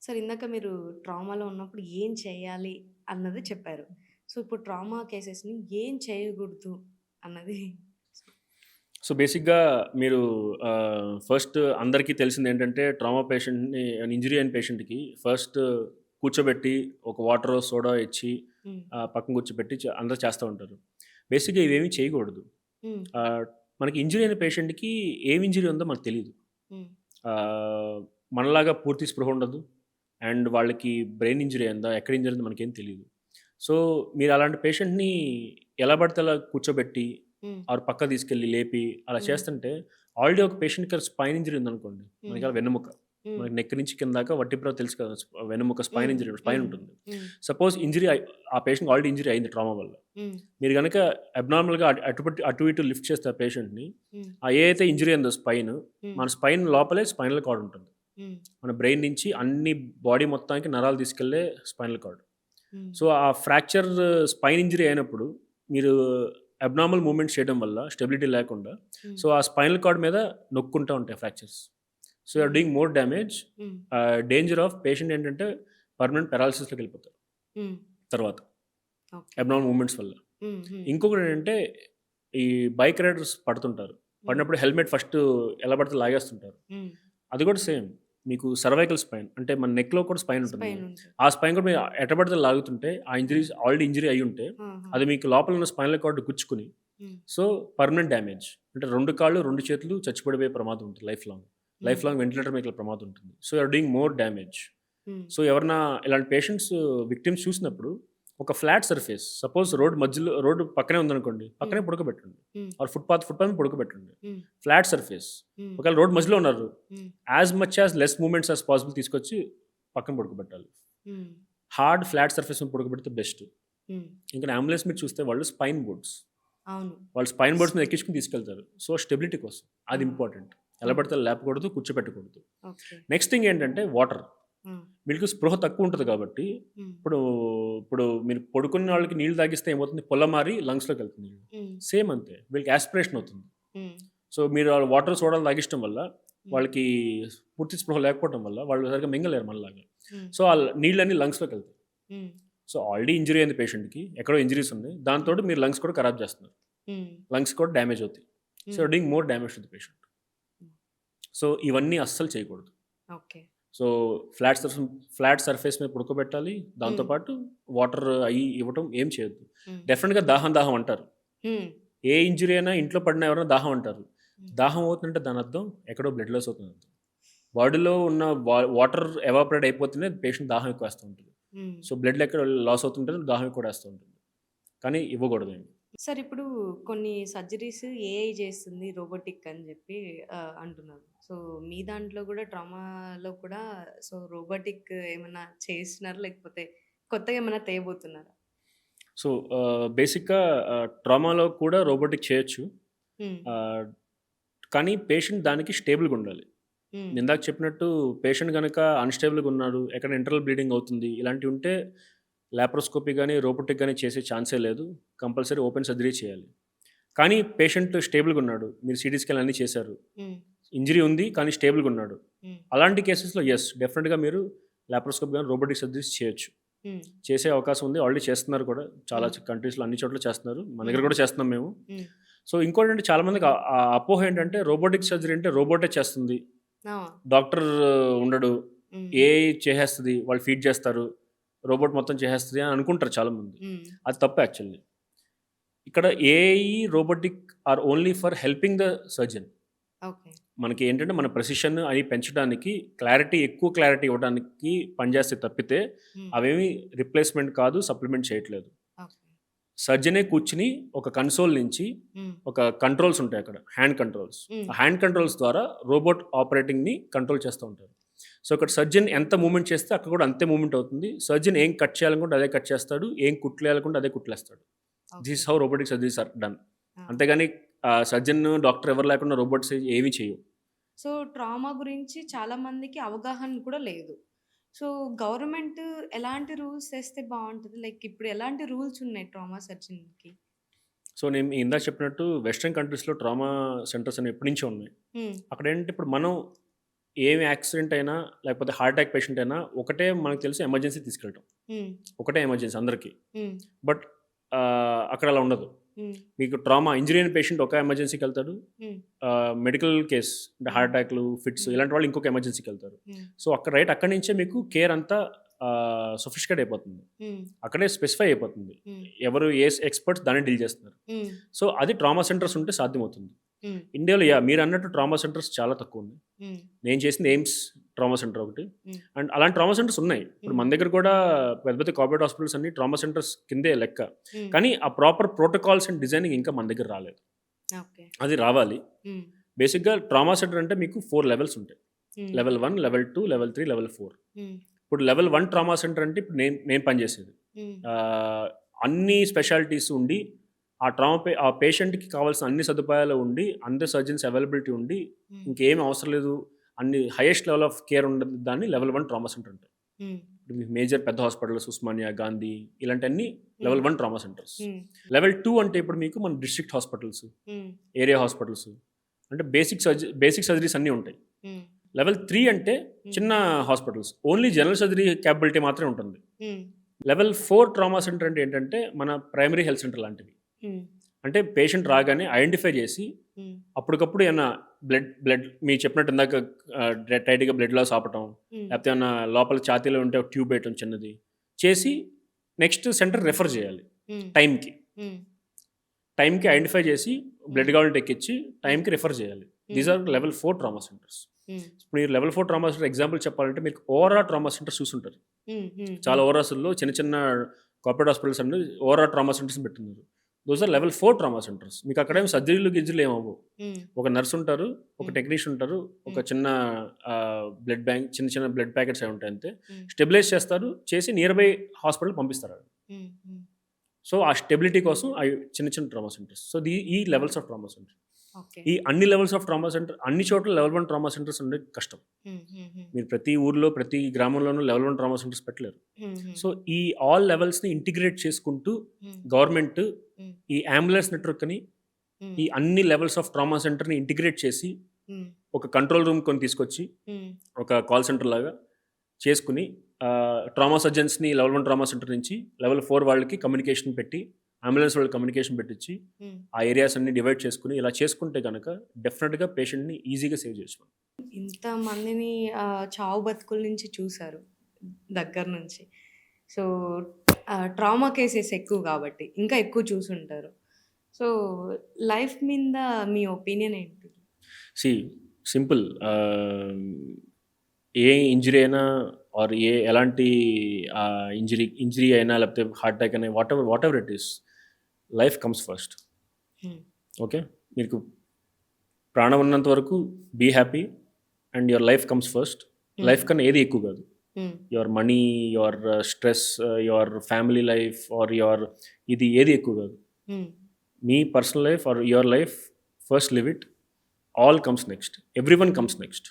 Sir, ఇందాక మీరు ట్రామాలో ఉన్నప్పుడు ఏం చేయాలి అన్నది చెప్పారు. సో ఇప్పుడు ట్రామా కేసెస్ని ఏం చేయకూడదు అన్నది. సో బేసిక్గా మీరు ఫస్ట్ అందరికీ తెలిసింది ఏంటంటే ట్రామా పేషెంట్ని, ఇంజరీ అయిన పేషెంట్కి ఫస్ట్ కూర్చోబెట్టి ఒక వాటర్ సోడా ఇచ్చి పక్కన కూర్చోబెట్టి అందరూ చేస్తూ ఉంటారు. బేసిక్గా ఇవేమీ చేయకూడదు. మనకి ఇంజరీ అయిన పేషెంట్కి ఏం ఇంజరీ ఉందో మనకు తెలియదు. మనలాగా పూర్తి స్పృహ ఉండదు. అండ్ వాళ్ళకి బ్రెయిన్ ఇంజరీ అయిందా, ఎక్కడ ఇంజరీ ఉందో మనకేం తెలియదు. సో మీరు అలాంటి పేషెంట్ని ఎలా పడితే అలా కూర్చోబెట్టి ఆరు పక్క తీసుకెళ్ళి లేపి అలా చేస్తుంటే ఆల్రెడీ ఒక పేషెంట్కి స్పైన్ ఇంజరీ ఉందనుకోండి, మనకి అలా వెన్నుముక, మనకి నెక్ నుంచి కింద దాకా వట్టిప్రో తెలుసు కదా, వెన్నుముక స్పైన్ ఇంజరీ, స్పైన్ ఉంటుంది. సపోజ్ ఇంజరీ ఆ పేషెంట్ ఆల్రెడీ ఇంజరీ అయింది ట్రామా వల్ల, మీరు కనుక అబ్నార్మల్గా అటు ఇటు లిఫ్ట్ చేస్తే ఆ పేషెంట్ని, ఏ అయితే ఇంజరీ అయిందో స్పైన్, మన స్పైన్ లోపలే స్పైనల్ కార్డ్ ఉంటుంది. మన బ్రెయిన్ నుంచి అన్ని బాడీ మొత్తానికి నరాలు తీసుకెళ్లే స్పైనల్ కార్డ్. సో ఆ ఫ్రాక్చర్ స్పైన్ ఇంజరీ అయినప్పుడు మీరు అబ్నార్మల్ మూవ్మెంట్ చేయడం వల్ల స్టెబిలిటీ లేకుండా సో ఆ స్పైనల్ కార్డ్ మీద నొక్కుంటూ ఉంటాయి fractures. So you're doing more damage. Danger of patient ఏంటంటే పర్మనెంట్ పెరాలసిస్లోకి వెళ్ళిపోతారు తర్వాత అబ్నార్మల్ మూవ్మెంట్స్ వల్ల. ఇంకొకటి ఏంటంటే ఈ బైక్ రైడర్స్ పడుతుంటారు, పడినప్పుడు హెల్మెట్ ఫస్ట్ ఎలా పడితే లాగేస్తుంటారు. అది కూడా సేమ్, మీకు సర్వైకల్ స్పైన్ అంటే మన నెక్లో కూడా స్పైన్ ఉంటుంది. ఆ స్పైన్ కూడా మీరు ఎటబడితే లాగుతుంటే ఆ ఇంజరీస్ ఆల్రెడీ ఇంజరీ అయి ఉంటే అది మీకు లోపల ఉన్న స్పైనల్ కార్డ్ గుచ్చుకుని సో పర్మనెంట్ డ్యామేజ్, అంటే 2 కాళ్ళు 2 చేతులు చచ్చిపడిపోయే ప్రమాదం ఉంటుంది. లైఫ్ లాంగ్ వెంటిలేటర్ మీకు ప్రమాదం ఉంటుంది. So you're doing more damage. So ఎవరన్నా ఇలాంటి పేషెంట్స్ విక్టిమ్స్ చూసినప్పుడు ఒక ఫ్లాట్ సర్ఫేస్, సపోజ్ రోడ్డు పక్కనే ఉందనుకోండి, పక్కనే పడుకోబెట్టండి. ఆర్ ఫుట్పాత్ మీద పడుకోబెట్టండి. Flat surface. ఒకవేళ రోడ్ మధ్యలో ఉన్నారు, as much as less movements as possible తీసుకొచ్చి పక్కన పడుకోబెట్టాలి. హార్డ్ ఫ్లాట్ సర్ఫేస్ మీద పడుకోబెడితే బెస్ట్. ఇంకా అంబులెన్స్ మీద చూస్తే వాళ్ళు స్పైన్ బోర్డ్స్ మీద ఎక్కించుకుని తీసుకెళ్తారు. సో స్టెబిలిటీ కోసం అది ఇంపార్టెంట్. ఎలా పడితే లేపకూడదు, కూర్చోపెట్టకూడదు. నెక్స్ట్ థింగ్ ఏంటంటే వాటర్. వీళ్ళకి స్పృహ తక్కువ ఉంటుంది కాబట్టి ఇప్పుడు మీరు పడుకున్న వాళ్ళకి నీళ్ళు తాగిస్తే ఏమవుతుంది, పొల్లమారి లంగ్స్లోకి వెళ్తుంది. సేమ్ అంతే వీళ్ళకి యాస్పిరేషన్ అవుతుంది. సో మీరు వాటర్ సోడాలు తాగిష్టం వల్ల వాళ్ళకి పూర్తి స్పృహ లేకపోవడం వల్ల వాళ్ళు సరిగ్గా మింగలేరు మనలాగా. సో ఆ నీళ్ళన్నీ లంగ్స్లోకి వెళ్తాయి. సో ఆల్రెడీ ఇంజరీ అయింది పేషెంట్కి, ఎక్కడో ఇంజరీస్ ఉన్నాయి, దాంతో మీరు లంగ్స్ కూడా ఖరాబ్ చేస్తున్నారు, లంగ్స్ కూడా డ్యామేజ్ అవుతాయి. So doing more damage to the patient. So ఇవన్నీ అస్సలు చేయకూడదు. సో ఫ్లాట్ సర్ఫేస్ మీద పడుకోబెట్టాలి. దాంతోపాటు వాటర్ అవి ఇవ్వటం ఏం చేయొద్దు. డెఫినెట్గా దాహం అంటారు. ఏ ఇంజరీ అయినా ఇంట్లో పడినా ఎవరైనా దాహం అంటారు. దాహం అవుతుందంటే దాని అర్థం ఎక్కడో బ్లడ్ లాస్ అవుతుంది అర్థం. బాడీలో ఉన్న వాటర్ ఎవాపరేట్ అయిపోతేనే పేషెంట్ దాహం ఎక్కువ వేస్తూ ఉంటుంది. సో బ్లడ్ ఎక్కడ లాస్ అవుతుంటే దాహం ఎక్కువ వేస్తూ ఉంటుంది. కానీ ఇవ్వకూడదు. సార్ ఇప్పుడు కొన్ని సర్జరీస్ ఏఐ చేస్తుంది రోబోటిక్ అని చెప్పి అంటున్నారు. సో మీ దాంట్లో కూడా ట్రామాలో కూడా సో రోబోటిక్ ఏమన్నా చేస్తున్నారా? లేకపోతే కొత్తగా ఏమన్నా తేబోతున్నారా? సో బేసిక్గా ట్రామాలో కూడా రోబోటిక్ చేయొచ్చు. హ్మ్. కానీ పేషెంట్ దానికి స్టేబుల్గా ఉండాలి. హ్మ్. ఇందాక చెప్పినట్టు పేషెంట్ కనుక అన్‌స్టేబుల్‌గా ఉన్నాడు, ఎక్కడ ఇంటర్నల్ బ్లీడింగ్ అవుతుంది, ఇలాంటివి ఉంటే లాప్రోస్కోపీ గానీ, రోబోటిక్ గానీ చేసే ఛాన్సే లేదు. కంపల్సరీ ఓపెన్ సర్జరీ చేయాలి. కానీ పేషెంట్ స్టేబుల్‌గా ఉన్నాడు. మీరు సీటీ స్కాన్ అన్నీ చేశారు. హ్మ్. ఇంజరీ ఉంది కానీ స్టేబుల్‌గా ఉన్నాడు. హ్మ్. అలాంటి కేసెస్‌లో యెస్ డెఫినిట్‌గా మీరు లాప్రోస్కోపీ గానీ, రోబోటిక్ సర్జరీస్ చేయొచ్చు. హ్మ్. చేసే అవకాశం ఉంది. ఆల్రెడీ చేస్తున్నారు కూడా. చాలా కంట్రీస్‌లో అన్ని చోట్ల చేస్తున్నారు. మన దగ్గర కూడా చేస్తున్నాం మేము. హ్మ్. సో ఇంకోటంటే చాలామందికి అపోహ ఏంటంటే రోబోటిక్ సర్జరీ అంటే రోబోటే చేస్తుంది. ఆ! డాక్టర్ ఉండడు. హ్మ్. ఏఐ చేసేస్తది. వాళ్ళు ఫీడ్ చేస్తారు. రోబోట్ మొత్తం చేసేస్తది అని అనుకుంటారు చాలామంది. హ్మ్. అది తప్పు యాక్చువల్లీ. ఇక్కడ AI, robotic are only for helping the surgeon. Okay. మనకి ఏంటంటే మన ప్రెసిషన్ అయి పెంచడానికి ఎక్కువ క్లారిటీ ఇవ్వడానికి పనిచేస్తే తప్పితే హ్మ్. అవేమి రిప్లేస్‌మెంట్ కాదు, సప్లిమెంట్ చేయట్లేదు. ఓకే. సర్జనే కూర్చొని ఒక కన్సోల్ నుంచి హ్మ్. ఒక కంట్రోల్స్ ఉంటాయి అక్కడ. Hand controls. హ్మ్. ఆ హ్యాండ్ కంట్రోల్స్ ద్వారా రోబోట్ ఆపరేటింగ్‌ని కంట్రోల్ చేస్తూ ఉంటారు. సో, ఇక్కడ సర్జన్ ఎంత మూవ్‌మెంట్ చేస్తే అక్కడ కూడా అంతే మూవ్‌మెంట్ అవుతుంది. సర్జన్ ఏం కట్ చేయాలనుకుంటే అదే కట్ చేస్తాడు. ఏం కుట్లేయాలనుకుంటే అదే కుట్లేస్తాడు. This okay. Is how robotic surgeries are done. Ah! అంతేగాని సర్జన్, డాక్టర్ ఎవరు లేకుండా రోబోట్స్ ఏమి చేయవు. సో ట్రామా గురించి చాలా మందికి అవగాహన కూడా లేదు. సో గవర్నమెంట్ ఎలాంటి రూల్స్ తెస్తే బావుంటది? లైక్ ఇప్పుడు ఎలాంటి రూల్స్ ఉన్నాయి ట్రామా సర్జన్‌కి? సో, నేను ఇందాక చెప్పినట్టు వెస్టర్న్ కంట్రీస్‌లో ట్రామా సెంటర్స్ అనేవి ఎప్పటినుంచో ఉన్నాయి. హ్మ్. అక్కడేంటంటే ఇప్పుడు మనం ఏమి యాక్సిడెంట్ అయినా, లేకపోతే హార్ట్ అటాక్ పేషెంట్ అయినా ఒకటే మనకు తెలిసి ఎమర్జెన్సీ తీసుకెళ్ళటం. హ్మ్. ఒకటే ఎమర్జెన్సీ అందరికి. హ్మ్. బట్ అక్కడ అలా ఉండదు. హ్మ్. మీకు ట్రామా ఇంజరీ అయిన పేషెంట్ ఒక ఎమర్జెన్సీకెళ్తాడు. హ్మ్. మెడికల్ కేస్ అంటే హ్మ్. హార్ట్ అటాక్‌లు, ఫిట్స్ హ్మ్. ఇలాంటి వాళ్ళు ఇంకొక ఎమర్జెన్సీకెళ్తారు. హ్మ్. సో, అక్కడి నుంచే మీకు కేర్ అంతా సోఫిస్టికేట్ అయిపోతుంది. హ్మ్. అక్కడే స్పెసిఫై అయిపోతుంది. హ్మ్. ఎవరు ఎక్స్‌పర్ట్స్ దాన్నే డీల్ చేస్తున్నారు. హ్మ్. సో, అది ట్రామా సెంటర్స్ ఉంటే సాధ్యమవుతుంది. హ్మ్. ఇండియాలో మీరన్నట్టు ట్రామా సెంటర్స్ చాలా తక్కువుంది. హ్మ్. నేను చేసింది ఎయిమ్స్ ట్రామా సెంటర్ ఒకటి. హ్మ్. అండ్ అలాంటి ట్రామా సెంటర్స్ ఉన్నాయి. ఇప్పుడు హ్మ్. మన దగ్గర కూడా పెద్ద పెద్ద కార్పొరేట్ హాస్పిటల్స్ అన్నీ ట్రామా సెంటర్స్ కిందే లెక్క. హ్మ్. కానీ ఆ ప్రాపర్ ప్రోటోకాల్స్ అండ్ డిజైనింగ్ ఇంకా మన దగ్గర రాలేదు. ఓకే. అది రావాలి. హ్మ్. బేసిక్‌గా ట్రామా సెంటర్ అంటే మీకు 4 లెవెల్స్ ఉంటాయి. హ్మ్. Level 1, level 2, level 3, level 4. హ్మ్. ఇప్పుడు లెవెల్ 1 ట్రామా సెంటర్ అంటే ఇప్పుడు నేను పనిచేసేది. హ్మ్. ఆహ్, అన్ని స్పెషాలిటీస్ ఉండి ఆ పేషెంట్‌కి కావాల్సిన అన్ని సదుపాయాలు ఉండి, అందరు సర్జన్స్ అవైలబిలిటీ ఉండి, హ్మ్. ఇంకేమి అవసరం లేదు. అన్ని హైయెస్ట్ లెవెల్ ఆఫ్ కేర్ ఉండదు. దాన్ని లెవెల్ 1 ట్రామా సెంటర్ అంటారు. హ్మ్. ఇప్పుడు మీకు మేజర్ పెద్ద హాస్పిటల్స్ ఉస్మానియా, గాంధీ ఇలాంటియన్నీ హ్మ్. Level 1 trauma centres. హ్మ్. లెవెల్ 2 అంటే ఇప్పుడు మీకు మన డిస్ట్రిక్ట్ హాస్పిటల్స్, హ్మ్. ఏరియా హాస్పిటల్స్ అంటే బేసిక్ సర్జరీస్ అన్నీ ఉంటాయి. హ్మ్. లెవెల్ 3 అంటే హ్మ్. చిన్న hospitals. Only general surgery capability మాత్రమే ఉంటుంది. హ్మ్. లెవెల్ 4 ట్రామా సెంటర్ అంటే ఏంటంటే మన ప్రైమరీ హెల్త్ సెంటర్ లాంటివి. హ్మ్. అంటే పేషెంట్ రాగానే ఐడెంటిఫై చేసి హ్మ్. అప్పటికప్పుడు ఏమన్నా బ్లడ్ మీరు చెప్పినట్టు ఇందాక టైట్‌గా బ్లడ్ లాస్ ఆపటం, హ్మ్. లేకపోతే ఏమన్నా లోపల ఛాతీలో ఉంటే ఒక ట్యూబ్ ఏయటం చిన్నది. చేసి నెక్స్ట్ సెంటర్ రిఫర్ చేయాలి హ్మ్. టైంకి. హ్మ్. టైంకి ఐడెంటిఫై చేసి బ్లడ్ హ్మ్. కావాలంటే ఎక్కిచ్చి హ్మ్. టైంకి రిఫర్ చేయాలి. దీస్ హ్మ్. Are level 4 trauma centres. హ్మ్. ఇప్పుడు మీరు లెవెల్ 4 ట్రామా సెంటర్ ఎగ్జాంపుల్ చెప్పాలంటే మీకు ఓఆర్ఆర్ ట్రామా సెంటర్స్ చూసుంటారు. హ్మ్. హ్మ్. చాలా హ్మ్. ఓఆర్ఆర్స్‌లో చిన్న చిన్న కార్పొరేట్ హాస్పిటల్స్ అన్నీ ఓఆర్ఆర్ ట్రామా సెంటర్స్‌ని పెట్టున్నారు. Those are level 4 trauma centres. మీకు అక్కడేం సర్జరీలు, గిర్జరీలు ఏమి అవ్వవు. హ్మ్. ఒక నర్స్ ఉంటారు, ఒక హ్మ్. టెక్నీషియన్ ఉంటారు, ఒక హ్మ్. చిన్న బ్లడ్ బ్యాంక్ చిన్న చిన్న బ్లడ్ ప్యాకెట్స్ అవి ఉంటాయి అంతే. హ్మ్. స్టెబిలైజ్ చేస్తారు, చేసి నియర్ బై హాస్పిటల్‌కి పంపిస్తారు. హ్మ్. హ్మ్. సో, ఆ స్టెబిలిటీ కోసం అవి చిన్న చిన్న ట్రామా సెంటర్స్. సో, ఈ levels of trauma centre. Okay. ఈ అన్ని లెవెల్స్ ఆఫ్ ట్రామా సెంటర్ అన్ని చోట్ల లెవెల్ 1 ట్రామా సెంటర్స్ ఉండేది కష్టం. హ్మ్. హ్మ్. హ్మ్. మీరు ప్రతి ఊర్లో, ప్రతి గ్రామంలోనూ లెవెల్ 1 ట్రామా సెంటర్స్ పెట్టలేరు. హ్మ్. హ్మ్. సో, ఈ ఆల్ లెవెల్స్‌ని ఇంటిగ్రేట్ చేసుకుంటూ హ్మ్. గవర్నమెంట్ హ్మ్. ఈ అంబులెన్స్ నెట్వర్క్‌ని హ్మ్. ఈ అన్ని లెవెల్స్ ఆఫ్ ట్రామా సెంటర్‌ని ఇంటిగ్రేట్ చేసి హ్మ్. ఒక కంట్రోల్ రూమ్ కొని తీసుకొచ్చి హ్మ్. ఒక కాల్ సెంటర్ లాగా చేసుకొని ట్రామా సర్జన్స్‌ని లెవెల్ 1 ట్రామా సెంటర్ నుంచి లెవెల్ 4 వాళ్ళకి కమ్యూనికేషన్ పెట్టి అంబులెన్స్ వాళ్ళకి కమ్యూనికేషన్ పెట్టించి హ్మ్. ఆ ఏరియాస్ అన్ని డివైడ్ చేసుకొని ఇలా చేసుకుంటే గనక డెఫినిట్‌గా పేషెంట్‌ని ఈజీగా సేవ్ చేసుకోవచ్చు. ఇంతమందిని చావు బతుకుల నుంచి చూసారు దగ్గర నుంచి. సో, ట్రామా కేసెస్ ఎక్కువ గాబట్టి, ఇంకా ఎక్కువ చూసుంటారు. సో, లైఫ్ మీద మీ ఒపీనియన్ ఏంటి? సీ సింపుల్ ఏ ఇంజరీ అయినా ఆర్ ఎలాంటి ఇంజరీ అయినా లేకపోతే హార్ట్ అటాక్ అయినా whatever it is life comes first. Okay, మీకు ప్రాణం ఉన్నంత వరకు be happy and your life comes first. Life కన్నా ఏది ఎక్కువ కాదు. Your money, your stress, your family life or your ఇది ఏది ఎక్కువ కాదు. మీ personal life or your life first live it. All comes next, every one comes next.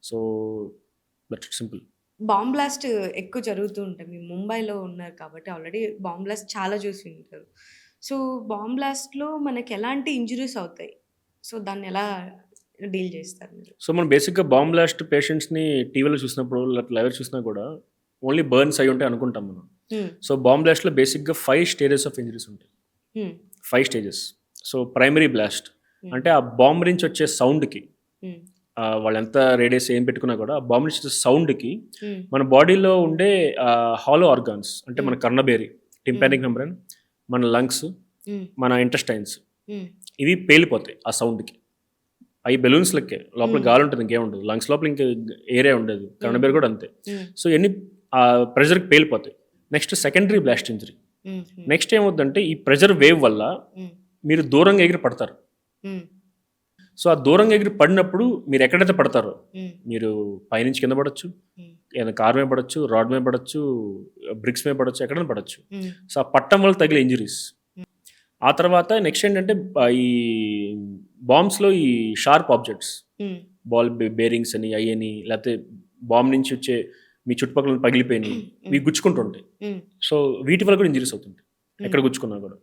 So that simple. Bomb blast ఎక్కువ జరుగుతూ ఉంటాయి. మీరు ముంబైలో ఉన్నారు కాబట్టి ఆల్రెడీ బాంబ్ బ్లాస్ట్ చాలా చూసి ఉంటారు. సో బాంబ్ బ్లాస్ట్లో మనకి ఎలాంటి ఇంజురీస్ అవుతాయి? సో దాన్ని ఎలా డీల్ చేస్తారు మీరు? సో మనం బేసిక్గా బాంబ్ బ్లాస్ట్ పేషెంట్స్ని టీవీలో చూసినప్పుడు లైవ్ చూసినా కూడా ఓన్లీ బర్న్స్ అయి ఉంటాయి అనుకుంటాం మనం. సో బాంబ్ బ్లాస్ట్లో బేసిక్గా 5 స్టేజెస్ ఆఫ్ ఇంజరీస్ ఉంటాయి. 5 స్టేజెస్. సో ప్రైమరీ బ్లాస్ట్ అంటే ఆ బాంబ్ నుంచి వచ్చే సౌండ్కి, వాళ్ళు ఎంత రేడియస్ ఏం పెట్టుకున్నా కూడా ఆ బాంబ్ నుంచి వచ్చే సౌండ్కి మన బాడీలో ఉండే హాలో ఆర్గాన్స్ అంటే మన కర్ణబేరి, టింపానిక్ మెంబ్రేన్, మన లంగ్స్, మన ఇంటెస్టైన్స్ ఇవి పేలిపోతాయి ఆ సౌండ్కి. అవి బెలూన్స్ లెక్కే, లోపల గాలి ఉంటుంది, ఇంకేం ఉండదు. లంగ్స్ లోపల ఇంకా ఏరియా ఉండదు. కర్ణబేరి కూడా అంతే. సో ఎన్ని ప్రెషర్కి పేలిపోతాయి. Next secondary blast injury. Next ఏమవుతుందంటే ఈ ప్రెషర్ వేవ్ వల్ల మీరు దూరంగా ఎగిరి పడతారు. సో ఆ దూరంగా ఎగిరి పడినప్పుడు మీరు ఎక్కడైతే పడతారో, మీరు పైనుంచి కింద పడవచ్చు, ఏదైనా కార్ మీద పడవచ్చు, రాడ్ మీద పడవచ్చు, బ్రిక్స్ మీద పడవచ్చు, ఎక్కడైనా పడవచ్చు. సో ఆ పట్టం వల్ల తగిలే ఇంజరీస్. ఆ తర్వాత నెక్స్ట్ ఏంటంటే ఈ బాంబ్స్లో ఈ షార్ప్ ఆబ్జెక్ట్స్, బాల్ బేరింగ్స్ అని, అయ్యని, లేకపోతే బాంబ్ నుంచి వచ్చే మీ చుట్టుపక్కల పగిలిపోయినాయి, ఇవి గుచ్చుకుంటుంటాయి. సో వీటి వల్ల కూడా ఇంజరీస్ అవుతుంటాయి. ఎక్కడ గుచ్చుకున్నా కూడా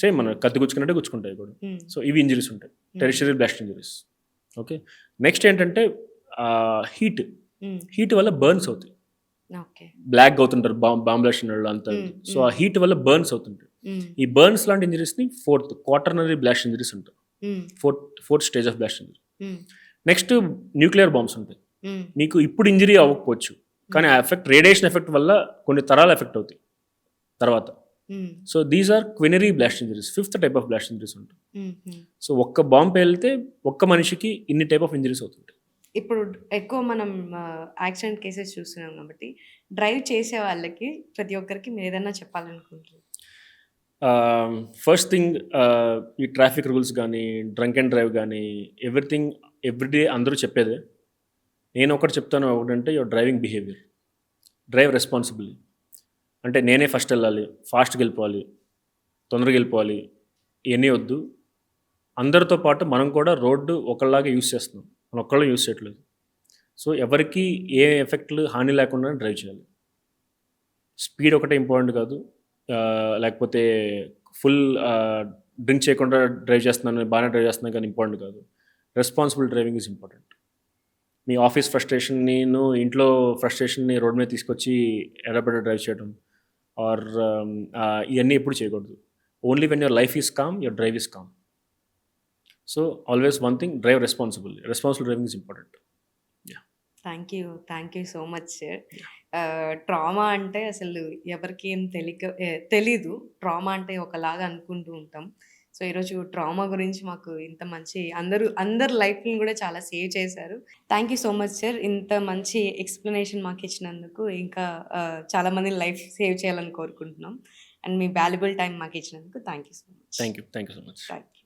సేమ్ మన కత్తి గుచ్చుకున్నట్టే గుచ్చుకుంటాయి కూడా. సో ఇవి ఇంజరీస్ ఉంటాయి, tertiary blast injuries. Okay, next ఏంటంటే హీట్ వల్ల బర్న్స్ అవుతాయి. బ్లాక్ అవుతుంటారు బాంబ్ బ్లాస్ట్ అంతా. సో ఆ హీట్ వల్ల బర్న్స్ అవుతుంటాయి. ఈ బర్న్స్ లాంటి ఇంజరీస్ని క్వాటర్నరీ బ్లాస్ట్ ఇంజరీస్ ఉంటాయి. Fourth stage of blast injury. Next nuclear bombs ఉంటాయి. మీకు ఇప్పుడు ఇంజరీ అవ్వకపోవచ్చు, కానీ ఆ ఎఫెక్ట్, రేడియేషన్ ఎఫెక్ట్ వల్ల కొన్ని తరాలు ఎఫెక్ట్ అవుతాయి తర్వాత. So these are quinary blast injuries. 5th type of blast injuries ఉంటాయి. సో ఒక్క బాంబ్ పేలితే ఒక్క మనిషికి ఇన్ని టైప్ ఆఫ్ ఇంజరీస్ అవుతుంటాయి. ఇప్పుడు ఎక్కువ మనం యాక్సిడెంట్ కేసెస్ చూస్తున్నాం కాబట్టి డ్రైవ్ చేసే వాళ్ళకి ప్రతి ఒక్కరికి మీరు ఏదైనా చెప్పాలనుకుంటున్నారు? ఫస్ట్ థింగ్, ఈ ట్రాఫిక్ రూల్స్ కానీ, డ్రంక్ అండ్ డ్రైవ్ కానీ, ఎవ్రీథింగ్ ఎవ్రీడే అందరూ చెప్పేదే. నేను ఒకటి చెప్తాను, ఒకటంటే your driving behaviour. Drive responsibility. అంటే నేనే ఫస్ట్ వెళ్ళాలి, ఫాస్ట్గా వెళ్ళిపోవాలి, తొందరగా వెళ్ళిపోవాలి, ఇవన్నీ వద్దు. అందరితో పాటు మనం కూడా రోడ్డు ఒకళ్ళలాగా యూస్ చేస్తున్నాం, మనం ఒక్కళ్ళు యూస్ చేయట్లేదు. సో ఎవరికి ఏ ఎఫెక్ట్లు, హాని లేకుండా డ్రైవ్ చేయాలి. స్పీడ్ ఒకటే ఇంపార్టెంట్ కాదు, లేకపోతే ఫుల్ డ్రింక్ చేయకుండా డ్రైవ్ చేస్తున్నాను, బాగానే డ్రైవ్ చేస్తున్నాను కానీ ఇంపార్టెంట్ కాదు. Responsible driving is important. మీ ఆఫీస్ ఫ్రస్ట్రేషన్ని, ఇంట్లో ఫ్రస్ట్రేషన్ని రోడ్ మీద తీసుకొచ్చి ఎడబెడ డ్రైవ్ చేయడం ఆర్ ఇవన్నీ ఎప్పుడు చేయకూడదు. Only when your life is calm, your drive is calm. So always one thing, drive responsible. Responsible driving is important. Thank you so much sir. Trauma అంటే అసలు ఎవరికి ఏం తెలీదు. ట్రామా అంటే ఒకలాగా అనుకుంటూ ఉంటాం. సో ఈరోజు ట్రామా గురించి మాకు ఇంత మంచి అందరు లైఫ్ని కూడా చాలా సేవ్ చేశారు. Thank you so much sir. ఇంత మంచి ఎక్స్ప్లెనేషన్ మాకు ఇచ్చినందుకు, ఇంకా చాలామంది లైఫ్ సేవ్ చేయాలని కోరుకుంటున్నాం. అండ్ మీ వాల్యుబుల్ టైం మాకు ఇచ్చినందుకు thank you so much. Thank you so much. Thank you.